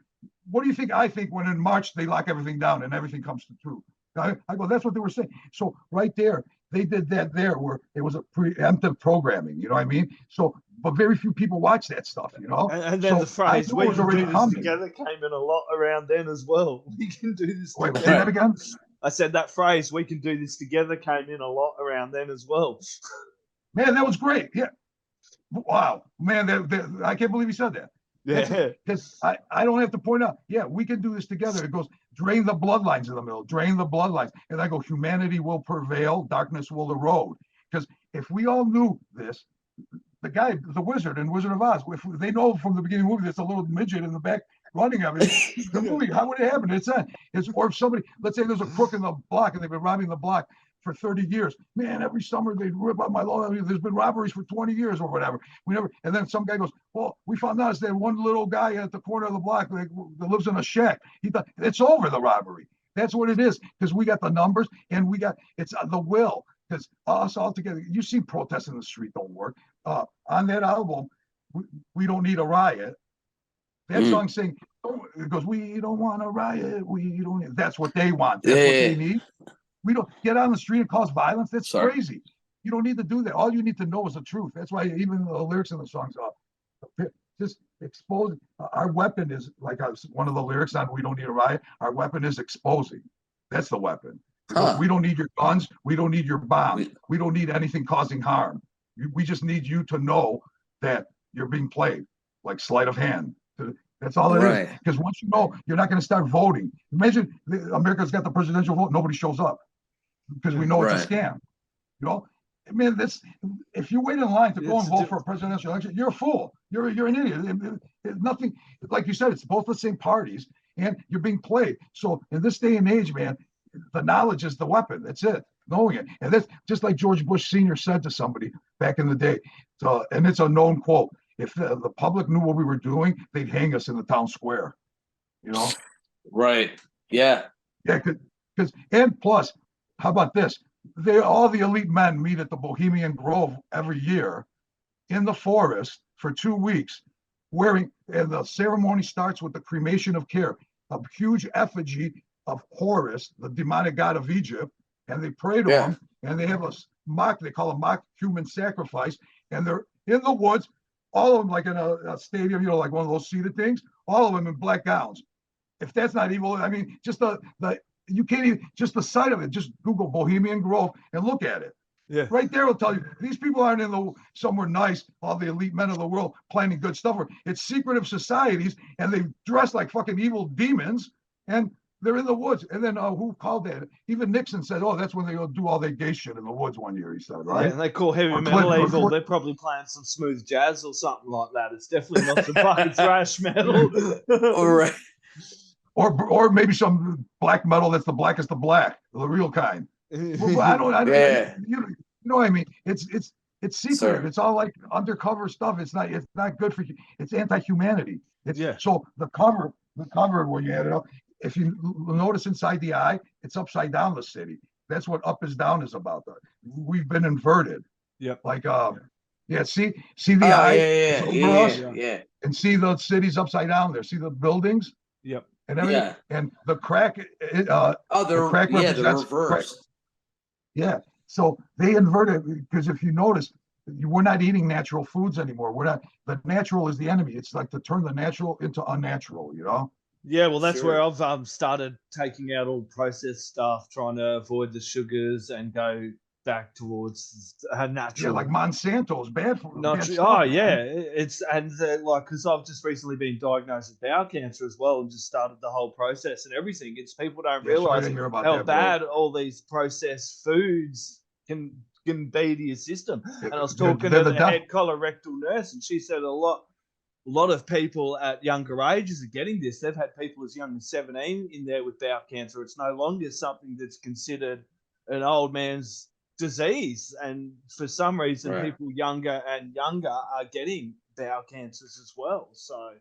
What do you think I think when in March they lock everything down and everything comes to truth? I go, that's what they were saying. So right there, they did that there where it was a preemptive programming, you know what I mean? So, but very few people watch that stuff, And then the phrase, we can do this together came in a lot around then as well. We can do this together. Wait, say that again? I said that phrase, we can do this together, came in a lot around then as well. Man, that was great. Yeah. Wow. Man, I can't believe he said that. Yeah. Because I don't have to point out, we can do this together. It goes, drain the bloodlines in the middle, drain the bloodlines. And I go, humanity will prevail, darkness will erode. Because if we all knew this, the guy, the wizard in Wizard of Oz, if they know from the beginning of the movie, there's a little midget in the back running everything. The movie, how would it happen? Or if somebody, let's say there's a crook in the block and they've been robbing the block for 30 years. Man, every summer they rip up my lawn. There's been robberies for 20 years or whatever. And then some guy goes, well, we found out that one little guy at the corner of the block that lives in a shack. He thought it's over the robbery. That's what it is. Because we got the numbers and it's the will. Because us all together, you see protests in the street don't work. On that album, we don't need a riot. That song saying, it goes, we don't want a riot. We don't. That's what they want. That's what they need. We don't get on the street and cause violence. That's crazy. You don't need to do that. All you need to know is the truth. That's why even the lyrics in the songs are just exposing. Our weapon is like one of the lyrics on "We Don't Need a Riot." Our weapon is exposing. That's the weapon. We don't need your guns. We don't need your bombs. We don't need anything causing harm. We just need you to know that you're being played, like sleight of hand. That's all it is. Because once you know, you're not going to start voting. Imagine America's got the presidential vote. Nobody shows up because we know it's a scam. I mean, if you wait in line to go and vote for a presidential election, you're a fool. You're an idiot. Nothing, like you said, it's both the same parties and you're being played. So in this day and age, man, the knowledge is the weapon. That's it. Knowing it. And that's just like George Bush Sr. said to somebody back in the day. So, and it's a known quote. If the public knew what we were doing, they'd hang us in the town square. Right. Yeah. Yeah. Because and plus, how about this? All the elite men meet at the Bohemian Grove every year in the forest for 2 weeks, and the ceremony starts with the cremation of care, a huge effigy of Horus, the demonic god of Egypt, and they pray to him, and they have they call a mock human sacrifice, and they're in the woods, all of them like in a stadium, like one of those seated things, all of them in black gowns. If that's not evil, I mean, just you can't even, just the sight of it, just Google Bohemian Grove and look at it. Yeah. Right there will tell you these people aren't somewhere nice, all the elite men of the world planning good stuff. It's secretive societies, and they dress like fucking evil demons, and they're in the woods. And then who called that? Even Nixon said, "Oh, that's when they go do all their gay shit in the woods one year." He said, right? Yeah, and they call heavy metal evil. They're probably playing some smooth jazz or something like that. It's definitely not some fucking thrash metal. All right. Or maybe some black metal that's the blackest of black, the real kind. Well, I don't Yeah. you know what I mean? It's secretive. Sir. It's all like undercover stuff. It's not good for you. It's anti-humanity. Yeah. So the cover where you had it up, if you notice inside the eye, it's upside down, the city. That's what up is down is about. We've been inverted. Yep. Like see the eye. Yeah. And see the cities upside down there. See the buildings? Yep. And everything. Yeah. And the crack They're reversed. Yeah. So they inverted, because if you notice, we're not eating natural foods anymore. The natural is the enemy. It's like to turn the natural into unnatural, you know? Yeah, well, that's Sure. where I've started taking out all processed stuff, trying to avoid the sugars and go back towards natural. Yeah, like Monsanto is bad for Not bad true. stuff, Oh, man. yeah. It's like, because I've just recently been diagnosed with bowel cancer as well, and just started the whole process and everything. It's people don't Yeah, sorry realize to hear about how that, bro. bad all these processed foods can be to your system. And I was They're- talking they're to the the death- head colorectal nurse, and she said a lot of people at younger ages are getting this. They've had people as young as 17 in there with bowel cancer. It's no longer something that's considered an old man's disease, and for some reason, Right. people younger and younger are getting bowel cancers as well. So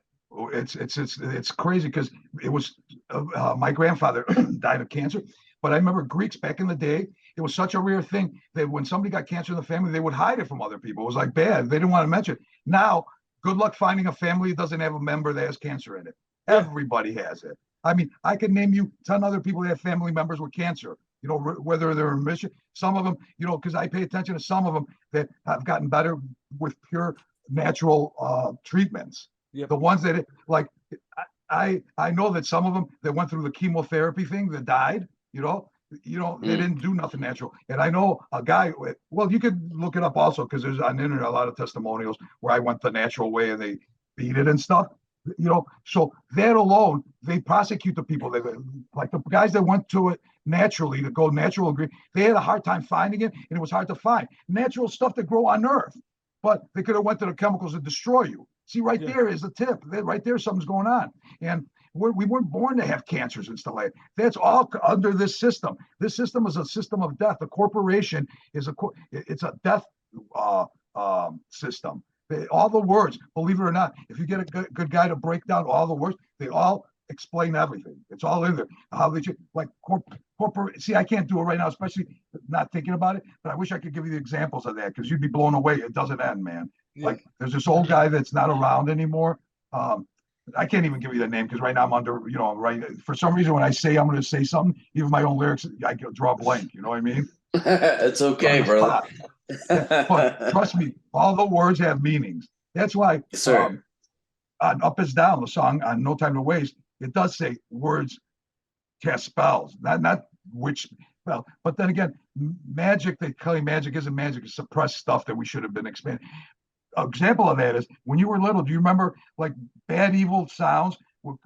It's crazy, because it was my grandfather died of cancer, but I remember Greeks back in the day. It was such a rare thing that when somebody got cancer in the family, they would hide it from other people. It was like bad. They didn't want to mention it. Now, good luck finding a family that doesn't have a member that has cancer in it. Yeah. Everybody has it. I mean, I can name you 10 other people that have family members with cancer. You know, whether they're in remission. Some of them, you know, because I pay attention to some of them that have gotten better with pure natural treatments. Yep. The ones that I know that some of them that went through the chemotherapy thing that died, you know, they didn't do nothing natural. And I know a guy, well, you could look it up also, because there's on the internet a lot of testimonials where I went the natural way and they beat it and stuff, you know. So that alone, they prosecute the people. They, like the guys that went to it naturally, to go natural green, they had a hard time finding it, and it was hard to find natural stuff that grow on Earth, but they could have went to the chemicals that destroy you. See, right there is the tip. Right there, something's going on. And we weren't born to have cancers and stuff like that. That's all under this system. This system is a system of death. A corporation is it's a death system. All the words, believe it or not, if you get a good guy to break down all the words, they all explain everything. It's all in there. How they like corporate. See, I can't do it right now, especially not thinking about it. But I wish I could give you the examples of that, because you'd be blown away. It doesn't end, man. Yeah. Like there's this old guy that's not around anymore. I can't even give you the name, because right now I'm under, you know, right. For some reason, when I say I'm going to say something, even my own lyrics, I draw a blank. You know what I mean? It's okay, brother. Yeah, but trust me, all the words have meanings. That's why on Up is Down, the song on No Time to Waste, it does say words cast spells, not which spell. But then again, magic, they claim magic isn't magic, it's suppressed stuff that we should have been expanding. An example of that is when you were little, do you remember like bad, evil sounds would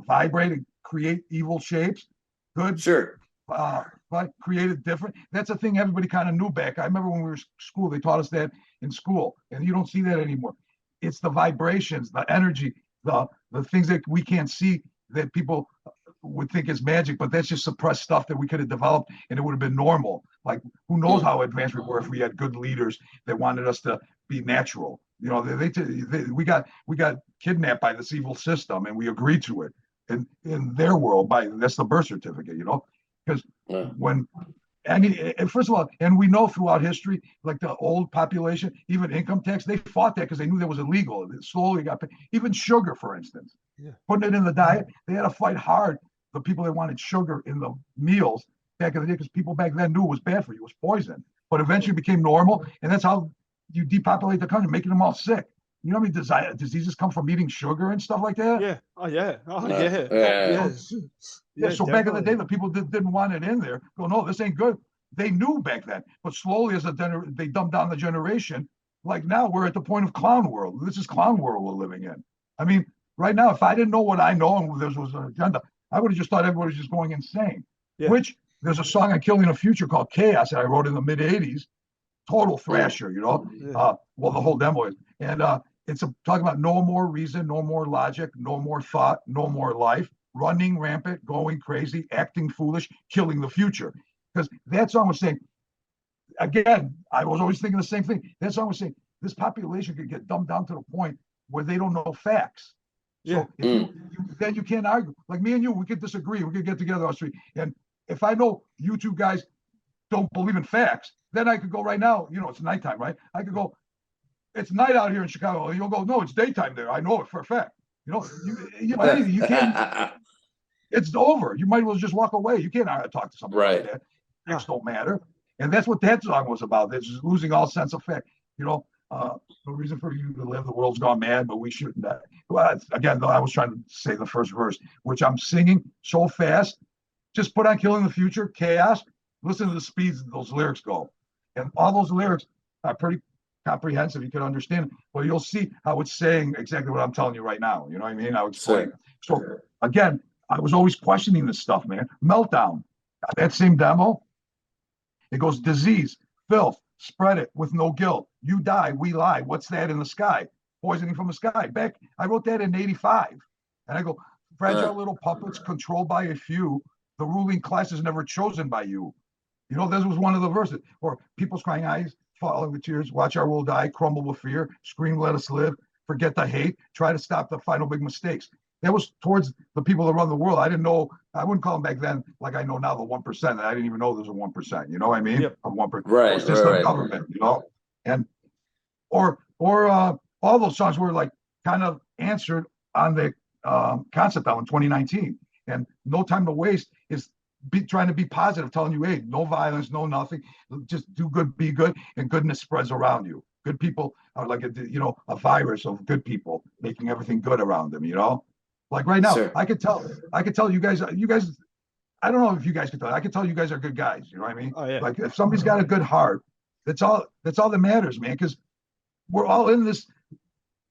vibrate and create evil shapes? Good. Sure. Like created different. That's a thing everybody kind of knew back. I remember when we were in school, they taught us that in school, and you don't see that anymore. It's the vibrations, the energy, the things that we can't see that people would think is magic, but that's just suppressed stuff that we could have developed, and it would have been normal. Like who knows how advanced we were if we had good leaders that wanted us to be natural. You know, we got kidnapped by this evil system, and we agreed to it. And in their world, that's the birth certificate, you know. Because and first of all, and we know throughout history, like the old population, even income tax, they fought that because they knew that was illegal. It slowly got paid. Even sugar, for instance, putting it in the diet, they had to fight hard. The people that wanted sugar in the meals back in the day, because people back then knew it was bad for you, it was poison. But eventually it became normal, and that's how you depopulate the country, making them all sick. You know how many diseases come from eating sugar and stuff like that? Yeah. Oh, yeah. Oh, Yeah. yeah. Yeah, so back in the day, the people that didn't want it in there go, no, this ain't good. they knew back then, but slowly as they dumbed down the generation. Like now we're at the point of clown world. This is clown world we're living in. I mean, right now, if I didn't know what I know and there was an agenda, I would have just thought everybody was just going insane. Yeah. Which there's a song on Killing the Future called Chaos that I wrote in the mid 80s. Total thrasher, you know. Yeah. Well, the whole demo is. And it's talking about no more reason, no more logic, no more thought, no more life, running rampant, going crazy, acting foolish, killing the future. Because that song was saying, again, I was always thinking the same thing. That song was saying this population could get dumbed down to the point where they don't know facts. So then you can't argue. Like me and you, we could disagree. We could get together on the street. And if I know you two guys don't believe in facts, then I could go right now. You know, it's nighttime, right? I could go, it's night out here in Chicago. You'll go, no, it's daytime there. I know it for a fact. You know, you can't. It's over. You might as well just walk away. You can't talk to somebody like that. Facts don't matter. And that's what that song was about. It's just losing all sense of fact. You know, no reason for you to live. The world's gone mad, but we shouldn't. Well, again, though, I was trying to say the first verse, which I'm singing so fast. Just put on Killing the Future, Chaos. Listen to the speeds those lyrics go. And all those lyrics are pretty comprehensive. You can understand it. But you'll see how it's saying exactly what I'm telling you right now. You know what I mean? I'll explain. So, again, I was always questioning this stuff, man. Meltdown. That same demo. It goes disease, filth, spread it with no guilt. You die, we lie. What's that in the sky? Poisoning from the sky. I wrote that in 85. And I go, fragile little puppets controlled by a few. The ruling class is never chosen by you. You know, this was one of the verses. Or people's crying eyes, falling with tears, watch our world die, crumble with fear, scream, let us live, forget the hate, try to stop the final big mistakes. That was towards the people that run the world. I didn't know, I wouldn't call them back then like I know now the 1%. I didn't even know there's a 1%. You know what I mean? A 1%. Right. It's just the government, you know? And or all those songs were like kind of answered on the concept album in 2019. And No Time to Waste is trying to be positive, telling you, hey, no violence, no nothing. Just do good, be good, and goodness spreads around you. Good people are like a virus of good people making everything good around them, you know? Like right now, I could tell you guys, I don't know if you guys could tell. I could tell you guys are good guys. You know what I mean? Oh, yeah. Like if somebody's got a good heart, that's all that matters, man. Because we're all in this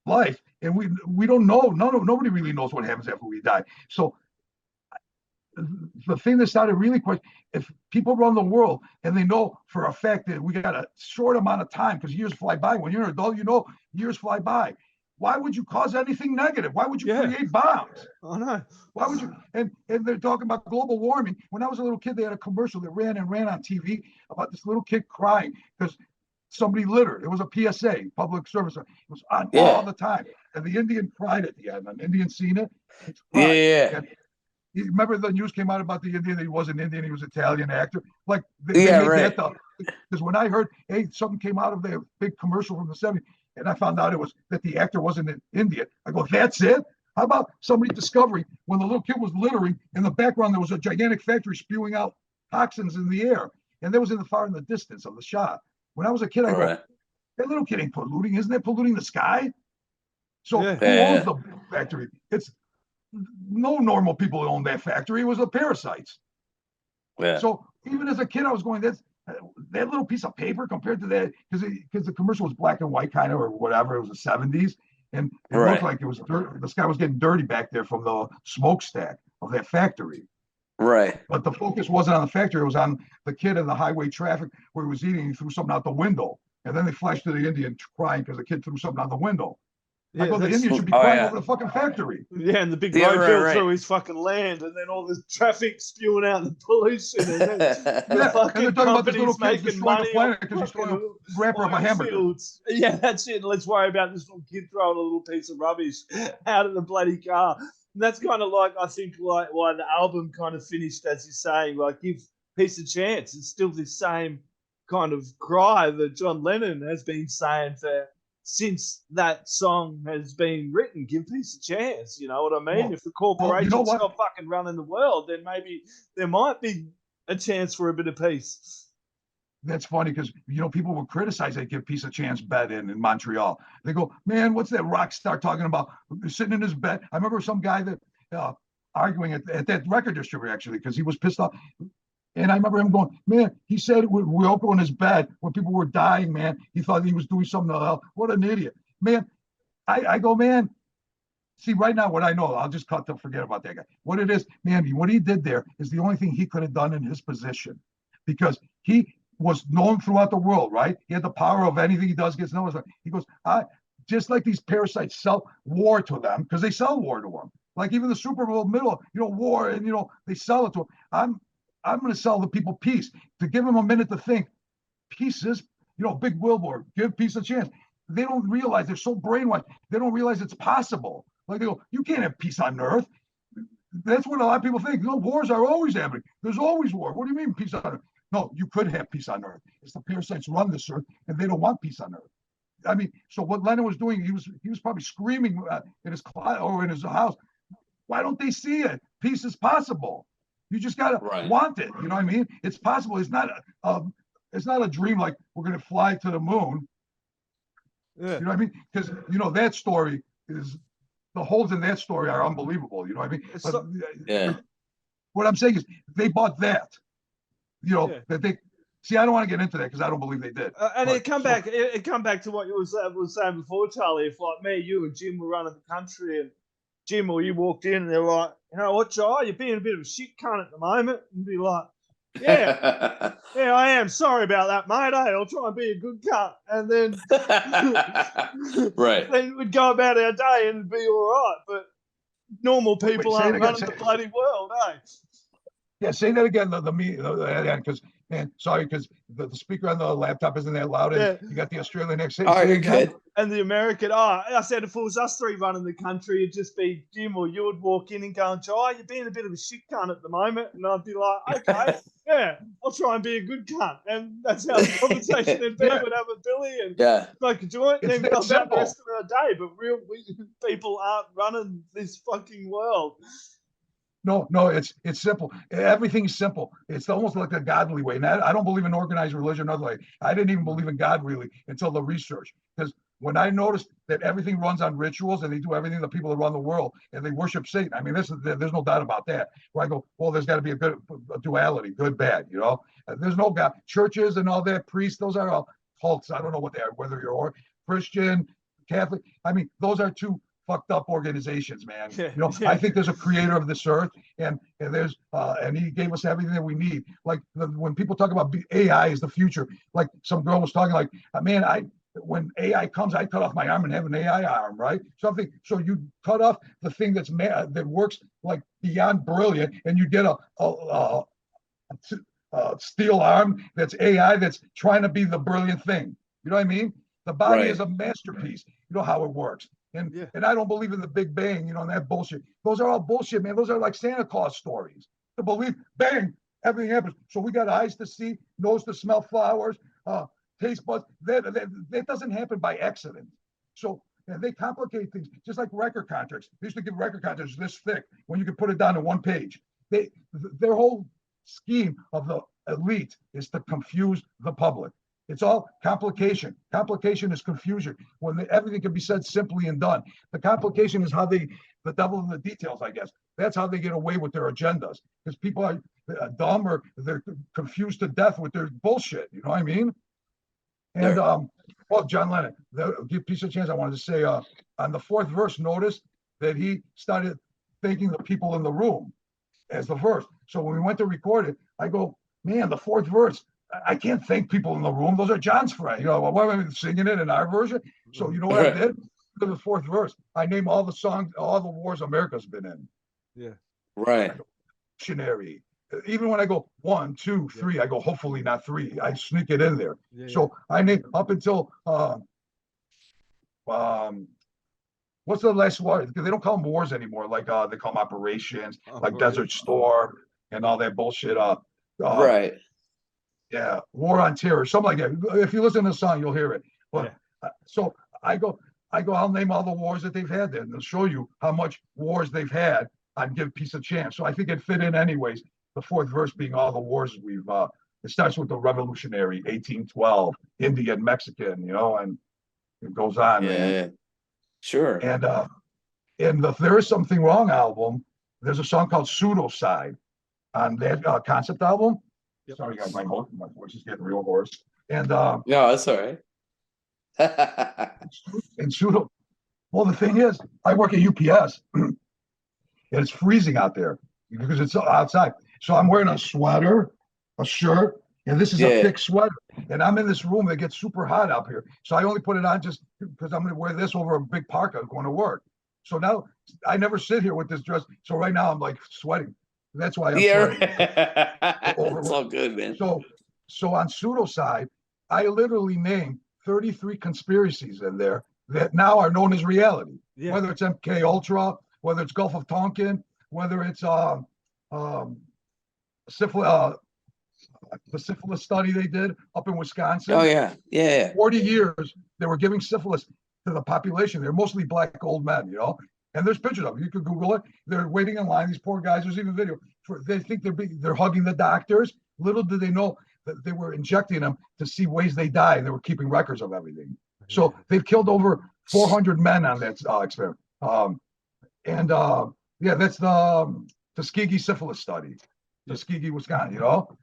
life, and we don't know. Nobody really knows what happens after we die. So the thing that started really quick, if people run the world and they know for a fact that we got a short amount of time, because years fly by. When you're an adult, you know years fly by. Why would you cause anything negative? Why would you create bombs? Oh no. Why would you? And they're talking about global warming. When I was a little kid, they had a commercial that ran on TV about this little kid crying because somebody littered. It was a PSA, public service. It was on all the time. And the Indian cried at the end. An Indian seen it. And remember the news came out about the Indian that he wasn't Indian, he was Italian actor. Like they made that because when I heard, hey, something came out of the big commercial from the 70s. And I found out it was that the actor wasn't an Indian. I go, that's it? How about somebody discovering when the little kid was littering, in the background there was a gigantic factory spewing out toxins in the air. And that was in the distance of the shot. When I was a kid, I go, that little kid ain't polluting. Isn't that polluting the sky? So who owns the factory? It's no normal people own that factory. It was the parasites. Yeah. So even as a kid, I was going, that little piece of paper compared to that, because the commercial was black and white kind of, or whatever. It was the 70s. And it looked like it was dirt. The sky was getting dirty back there from the smokestack of that factory. Right. But the focus wasn't on the factory. It was on the kid in the highway traffic where he was eating and he threw something out the window. And then they flashed to the Indian crying because the kid threw something out the window. Yeah, I go, the Indian should be crying over the fucking factory. Yeah, and the big road built through his fucking land, and then all this traffic spewing out the pollution. And then the fucking and they're talking about this little kid destroying the planet because he's throwing a wrapper of a hamburger. Yeah, that's it. Let's worry about this little kid throwing a little piece of rubbish out of the bloody car. And that's kind of like, I think, like why the album kind of finished, as you're saying, like, give peace a chance. It's still the same kind of cry that John Lennon has been saying since that song has been written. Give peace a chance. You know what I mean? Well, if the corporation's not fucking running the world, then maybe there might be a chance for a bit of peace. That's funny because, people will criticize that Give Peace a Chance bed in Montreal. They go, man, what's that rock star talking about? Sitting in his bed. I remember some guy that arguing at that record distributor, actually, because he was pissed off. And I remember him going, man, he said we woke up in his bed when people were dying, man. He thought he was doing something to hell. What an idiot. Man, I go, man, see, right now, what I know, I'll just cut to forget about that guy. What it is, man, what he did there is the only thing he could have done in his position, because he was known throughout the world, right? He had the power of anything he does gets noticed. He goes, just like these parasites sell war to them, because they sell war to them. Like even the Super Bowl middle, war, and they sell it to them. I'm going to sell the people peace, to give them a minute to think. Peace is, big billboard, give peace a chance. They don't realize, they're so brainwashed, they don't realize it's possible. Like they go, you can't have peace on earth. That's what a lot of people think. No, wars are always happening. There's always war. What do you mean peace on earth? No, you could have peace on earth. It's the parasites run this earth, and they don't want peace on earth. I mean, so what Lennon was doing, he was probably screaming in his closet or in his house. Why don't they see it? Peace is possible. You just gotta want it. You know what I mean? It's possible. It's not a dream like we're gonna fly to the moon. Yeah. You know what I mean? Because that story is, the holes in that story are unbelievable. You know what I mean? But, what I'm saying is they bought that. That they see. I don't want to get into that because I don't believe they did. And it come back to what you was saying before, Charlie. If like me, you, and Jim were running the country, and Jim or you walked in and they're like, you know what, Jai, you're being a bit of a shit cunt at the moment, and be like, yeah, I am. Sorry about that, mate. I'll try and be a good cunt, and then then we'd go about our day and it'd be all right. But normal people aren't running the bloody world, eh? Yeah, say that again. Because sorry, because the speaker on the laptop isn't that loud. And you got the Australian accent. Oh, you're good. And the American. I said if it was us three running the country, it'd just be Jim or you would walk in and go, Jai, you're being a bit of a shit cunt at the moment. And I'd be like, okay, I'll try and be a good cunt. And that's how the conversation would be. We'd have a Billy and smoke a joint and then go about the rest of our day. But real people aren't running this fucking world. No, it's simple. Everything's simple. It's almost like a godly way. And I don't believe in organized religion other way. I didn't even believe in God really until the research. Because when I noticed that everything runs on rituals and they do everything, the people that run the world, and they worship Satan. I mean, there's no doubt about that. Where I go, well, there's got to be a duality, good, bad, There's no God. Churches and all that, priests, those are all cults. I don't know what they are, whether you're Christian, Catholic. I mean, those are two fucked up organizations, man. I think there's a creator of this earth, and there's and he gave us everything that we need. Like when people talk about AI is the future, like some girl was talking, like, man, when AI comes, I cut off my arm and have an AI arm, right? Something. So you cut off the thing that works like beyond brilliant, and you get a steel arm that's AI that's trying to be the brilliant thing. You know what I mean? The body is a masterpiece. You know how it works. And I don't believe in the Big Bang, and that bullshit. Those are all bullshit, man. Those are like Santa Claus stories. To believe, bang, everything happens. So we got eyes to see, nose to smell flowers, taste buds. That doesn't happen by accident. So they complicate things, just like record contracts. They used to give record contracts this thick when you could put it down on one page. Their whole scheme of the elite is to confuse the public. It's all complication. Complication is confusion. When everything can be said simply and done. The complication is how the devil in the details, I guess. That's how they get away with their agendas. Because people are dumb or they're confused to death with their bullshit. You know what I mean? And well, John Lennon, give peace a chance. I wanted to say on the fourth verse, notice that he started thanking the people in the room as the verse. So when we went to record it, I go, man, the fourth verse. I can't thank people in the room. Those are John's friends. Why am I singing it in our version? So you know what I did? To the fourth verse, I name all the songs, all the wars America's been in. Yeah. Right. Missionary. Even when I go 1, 2, 3, I go hopefully not 3. I sneak it in there. So I name up until what's the last war? Because they don't call them wars anymore. Like they call them operations, like Desert Storm and all that bullshit. Right. Yeah, War on Terror, something like that. If you listen to the song, you'll hear it. But so I go, I'll name all the wars that they've had there, and they'll show you how much wars they've had on Give Peace a Chance. So I think it fit in anyways. The fourth verse being all the wars we've. It starts with the Revolutionary, 1812, Indian, Mexican, and it goes on. Yeah, sure. And the There Is Something Wrong album, there's a song called Pseudocide on that concept album. Yep. Sorry, guys, my voice is getting real hoarse. And No, that's all right. and pseudo. Well, the thing is, I work at UPS, and it's freezing out there because it's outside. So I'm wearing a sweater, a shirt, and this is a thick sweater. And I'm in this room that gets super hot up here. So I only put it on just because I'm going to wear this over a big parka going to work. So now I never sit here with this dress. So right now I'm like sweating. That's why I'm sweating. It's all good, man. So on pseudo side, I literally named 33 conspiracies in there that now are known as reality. Yeah. Whether it's MK Ultra, whether it's Gulf of Tonkin, whether it's syphilis, the syphilis study they did up in Wisconsin. Oh yeah. 40 years they were giving syphilis to the population. They're mostly black old men, you know. And there's pictures of them. You can Google it. They're waiting in line. These poor guys. There's even video. They think they're hugging the doctors. Little do they know that they were injecting them to see ways they die. They were keeping records of everything. So they've killed over 400 men on that experiment. That's the Tuskegee syphilis study, Tuskegee, Wisconsin. You know,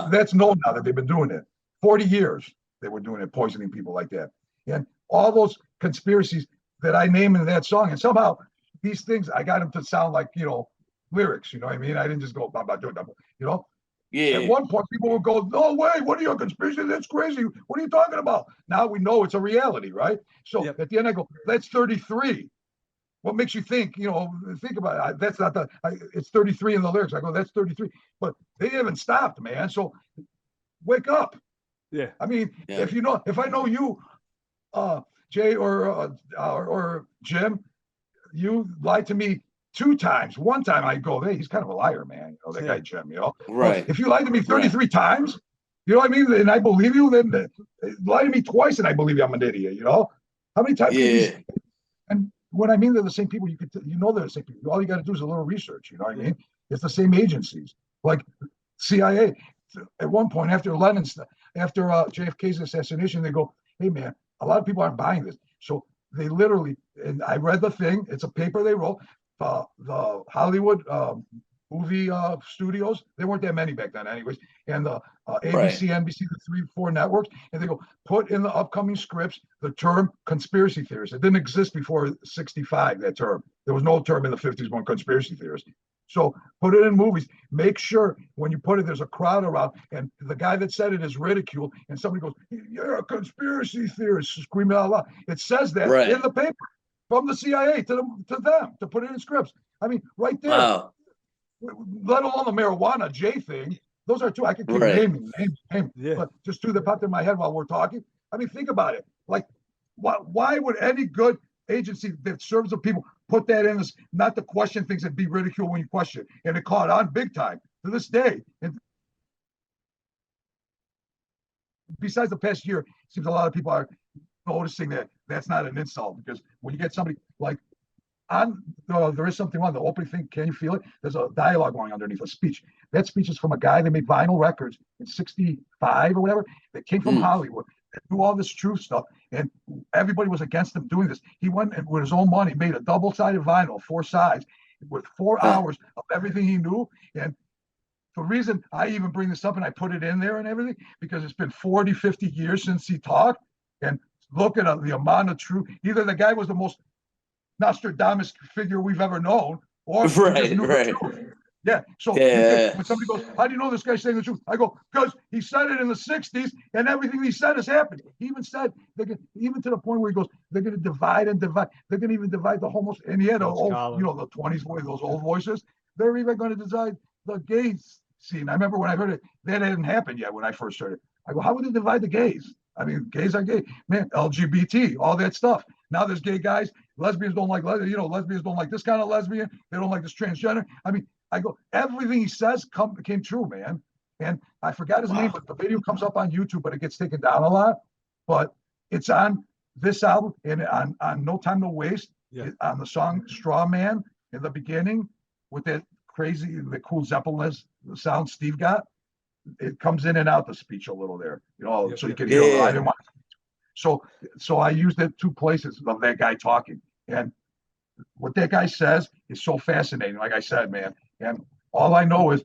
that's known now that they've been doing it. 40 years they were doing it, poisoning people like that. And all those conspiracies that I name in that song, and somehow these things I got them to sound like, you know, lyrics. You know what I mean? I didn't just go about doing that. You know. Yeah. At one point, people would go, "No way! What are your conspiracies? That's crazy! What are you talking about?" Now we know it's a reality, right? So at the end, I go, "That's 33." What makes you think? You know, think about it. That's not it's 33 in the lyrics. I go, "That's 33," but they haven't stopped, man. So wake up. Yeah. I mean, if I know you, Jay or Jim, you lied to me 2 times. One time I go, "Hey, he's kind of a liar, man." You know, that guy Jim, you know. Right. But if you lied to me 33 times, you know what I mean? And I believe you, then lie to me twice and I believe I'm an idiot, you know? How many times can you, and when I mean they're the same people, you know they're the same people. All you got to do is a little research, you know what I mean? It's the same agencies. Like CIA, at one point after JFK's assassination, they go, "Hey man, a lot of people aren't buying this." So they literally, and I read the thing, it's a paper they wrote, the Hollywood movie studios, there weren't that many back then anyways, and the ABC, NBC, the 3, 4 networks, and they go, put in the upcoming scripts the term conspiracy theorist. It didn't exist before 65, that term. There was no term in the 50s one conspiracy theorist. So put it in movies. Make sure when you put it, there's a crowd around, and the guy that said it is ridiculed, and somebody goes, "You're a conspiracy theorist," screaming out loud. It says that in the paper. From the CIA to them to put it in scripts. I mean, right there. Wow. Let alone the marijuana J thing. Those are 2 I could keep naming. But just 2 that popped in my head while we're talking. I mean, think about it. Like, why would any good agency that serves the people put that in this? Not to question things and be ridiculed when you question. And it caught on big time to this day. And besides the past year, it seems a lot of people are noticing that that's not an insult, because when you get somebody like there is something on the opening thing, "Can you feel it?" There's a dialogue going underneath a speech. That speech is from a guy that made vinyl records in 65 or whatever, that came from Hollywood, that knew all this truth stuff, and everybody was against him doing this. He went and with his own money made a double-sided vinyl, 4 sides, with 4 hours of everything he knew. And the reason I even bring this up and I put it in there and everything, because it's been 40, 50 years since he talked, and look at the amount of truth. Either the guy was the most Nostradamus figure we've ever known, or right. Yeah. So when somebody goes, "How do you know this guy's saying the truth?" I go, "Because he said it in the 60s, and everything he said has happened." He even said even to the point where he goes, "They're going to divide and divide. They're going to even divide the homos." And he had the 20s voice, those old voices. They're even going to divide the gays scene. I remember when I heard it, that hadn't happened yet when I first heard it. I go, "How would they divide the gays? I mean, gays are gay, man. LGBT, all that stuff. Now there's gay guys. Lesbians don't like lesbians don't like this kind of lesbian. They don't like this transgender. I mean, I go, everything he says came true, man. And I forgot his name, but the video comes up on YouTube, but it gets taken down a lot. But it's on this album and on No Time to Waste, on the song Straw Man in the beginning with that the cool Zeppelin sound Steve got. It comes in and out the speech a little there, so you can hear it. I didn't want so I used it 2 places of that guy talking, and what that guy says is so fascinating. Like I said, man, and all I know is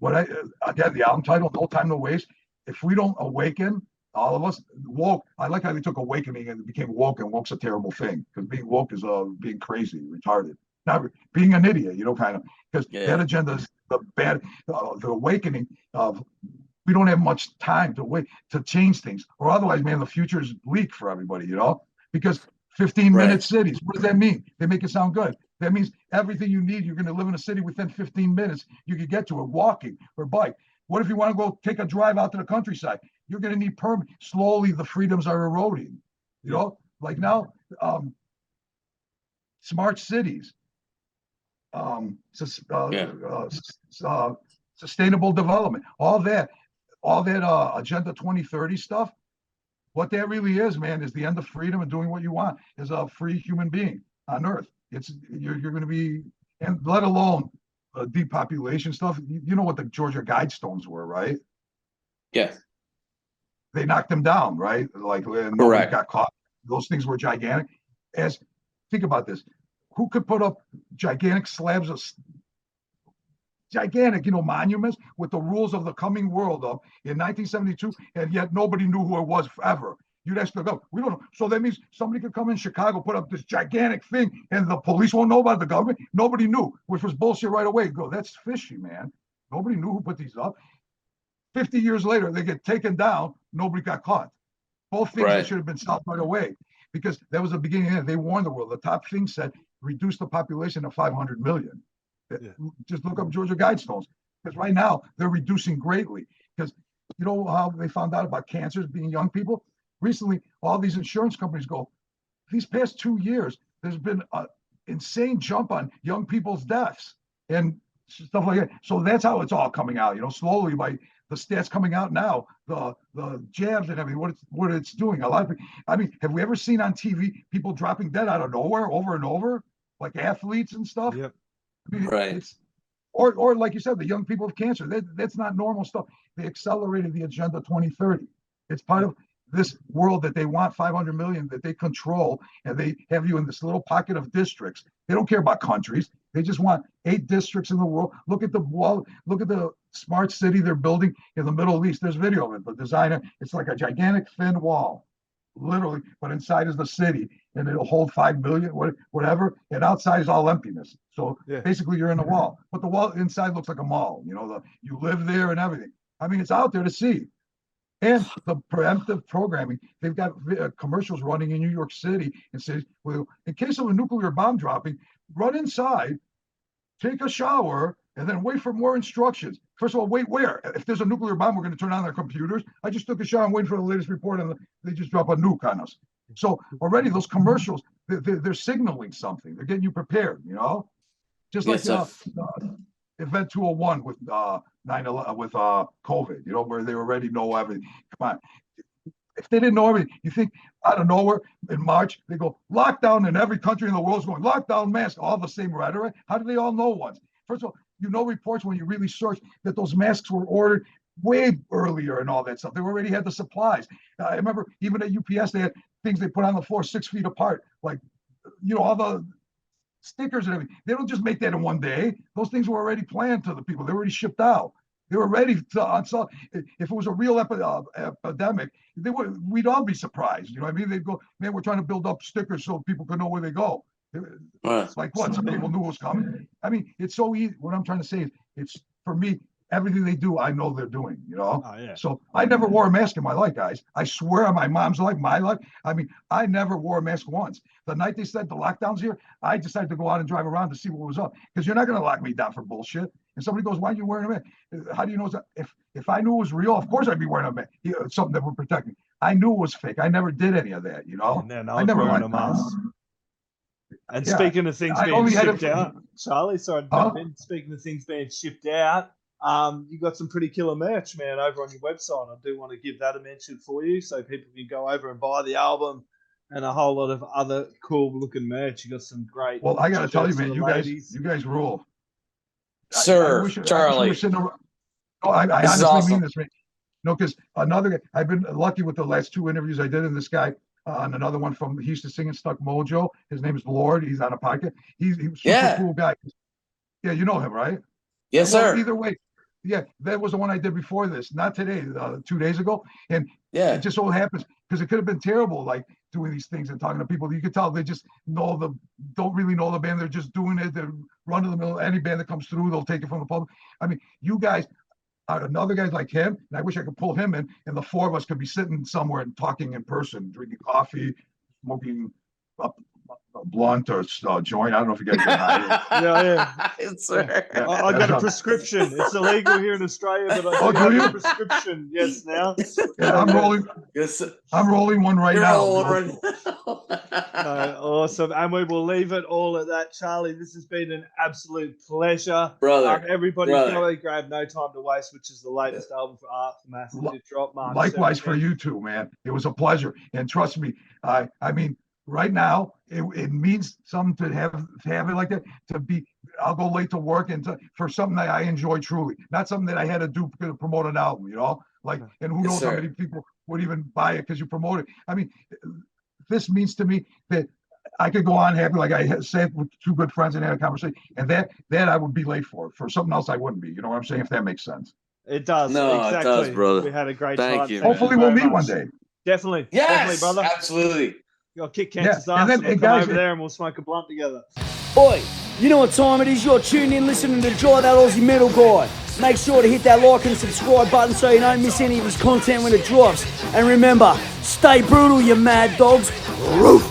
Again, the album title, No Time to Waste. If we don't awaken, all of us woke. I like how they took awakening and it became woke, and woke's a terrible thing because being woke is being crazy, retarded, not being an idiot, kind of, because that agenda is the bad, the awakening of. We don't have much time to wait to change things, or otherwise, man, the future is bleak for everybody, because 15-minute cities. What does that mean? They make it sound good. That means everything you need, you're going to live in a city within 15 minutes. You can get to it walking or bike. What if you want to go take a drive out to the countryside? You're going to need permit. Slowly, the freedoms are eroding. Like now, smart cities, sustainable development, all that Agenda 2030 stuff. What that really is, man, is the end of freedom and doing what you want as a free human being on Earth. You're going to be, and let alone depopulation stuff. You know what the Georgia Guidestones were, right? Yeah. They knocked them down, right? Like nobody got caught. Those things were gigantic. Think about this. Who could put up gigantic slabs of gigantic, monuments with the rules of the coming world of in 1972, and yet nobody knew who it was ever. You'd ask the government, we don't know. So that means somebody could come in Chicago, put up this gigantic thing, and the police won't know about the government. Nobody knew, which was bullshit right away. Go, that's fishy, man. Nobody knew who put these up. 50 years later, they get taken down. Nobody got caught. Both things that should have been stopped right away, because that was the beginning. They warned the world. The top thing said, reduce the population to 500 million. Just look up Georgia Guidestones, because right now they're reducing greatly. Because you know how they found out about cancers being young people? Recently, all these insurance companies go, these past 2 years, there's been an insane jump on young people's deaths and stuff like that. So that's how it's all coming out, slowly by the stats coming out now, the jabs and everything, what it's doing. A lot of people, have we ever seen on TV people dropping dead out of nowhere over and over, like athletes and stuff? Yep. It's, or like you said, the young people with cancer. That's not normal stuff. They accelerated the Agenda 2030. It's part of this world that they want 500 million that they control, and they have you in this little pocket of districts. They don't care about countries. They just want 8 districts in the world. Look at the wall. Look at the smart city they're building in the Middle East. There's video of it. The designer, it's like a gigantic thin wall, literally, but inside is the city, and it'll hold 5 million, whatever, and outside is all emptiness. So basically you're in the wall, but the wall inside looks like a mall. You live there and everything. It's out there to see. And the preemptive programming, they've got commercials running in New York City and says, well, in case of a nuclear bomb dropping, run inside, take a shower, and then wait for more instructions. First of all, wait where? If there's a nuclear bomb, we're going to turn on their computers. I just took a shower and waiting for the latest report, and they just drop a nuke on us. So already those commercials, they're signaling something. They're getting you prepared, Just like Event 201 with 9/11 with COVID, where they already know everything. Come on. If they didn't know everything, you think out of nowhere in March, they go lockdown, and every country in the world is going lockdown, mask, all the same rhetoric. How do they all know once? First of all, reports when you really search that those masks were ordered way earlier and all that stuff. They already had the supplies. I remember even at UPS, they had things they put on the floor 6 feet apart, like, all the stickers and everything. They don't just make that in one day. Those things were already planned to the people. They were already shipped out. They were ready to, so if it was a real epidemic, we'd all be surprised. You know what I mean? They'd go, man, we're trying to build up stickers so people can know where they go. It's like what? Some people knew it was coming. It's so easy. What I'm trying to say is, it's, for me, everything they do, I know they're doing, So I never wore a mask in my life, guys. I swear on my mom's life, my life. I never wore a mask once. The night they said the lockdown's here, I decided to go out and drive around to see what was up, because you're not going to lock me down for bullshit. And somebody goes, why are you wearing a mask? How do you know? If I knew it was real, of course I'd be wearing a mask. Something that would protect me. I knew it was fake. I never did any of that, I never wearing a mask. And speaking of things being shipped out, Charlie, sorry to jump in. Speaking of things being shipped out, you got some pretty killer merch, man, over on your website. I do want to give that a mention for you, so people can go over and buy the album and a whole lot of other cool looking merch. You got some great. Well, I got to tell you, man, you guys rule. Sir, Charlie. I honestly awesome. mean this, man. No, because another guy, I've been lucky with the last 2 interviews I did, and this guy on another one he used to sing in Stuck Mojo. His name is Lord. He's on a podcast. He was a super cool guy. Yeah, you know him, right? Yes, sir. Either way, Yeah, that was the one I did before this, not today, 2 days ago. And Yeah. it just so happens because it could have been terrible, like doing these things and talking to people. You could tell they just don't really know the band. They're just doing it. They're run of the mill. Any band that comes through, they'll take it from the public. I mean, you guys are another guy like him, and I wish I could pull him in, and the four of us could be sitting somewhere and talking in person, drinking coffee, smoking a blunt or a joint. I don't know if you guys get high. Yeah. I got a prescription. It's illegal here in Australia, but I do have a prescription. Yes, now. Yeah, I'm rolling. Yes. I'm rolling one right You're now. rolling right No, awesome. And we will leave it all at that, Charlie. This has been an absolute pleasure. Brother. Everybody go grab No Time to Waste, which is the latest album for Art, the massive drop. March Likewise 17th. for you too, man. It was a pleasure. And trust me, I mean, right now, it means something to have it like that, to be, I'll go late to work and for something that I enjoy truly, not something that I had to do to promote an album, you know, like, and who knows how many people would even buy it because you promote it. I mean, this means to me that I could go on happy, like I said, with two good friends and had a conversation, and that I would be late for something else I wouldn't be, you know what I'm saying, if that makes sense. It does. No, exactly. it does, brother. We had a great Thank time. you, Hopefully we'll meet one day. Definitely. Yes, definitely, brother. absolutely. You'll kick cancer's Yeah, ass and then- and we'll and come guys, over there and we'll smoke a blunt together. Oi, you know what time it is? You're tuned in listening to Jai, that Aussie metal guy. Make sure to hit that like and subscribe button so you don't miss any of his content when it drops. And remember, stay brutal, you mad dogs. Roof.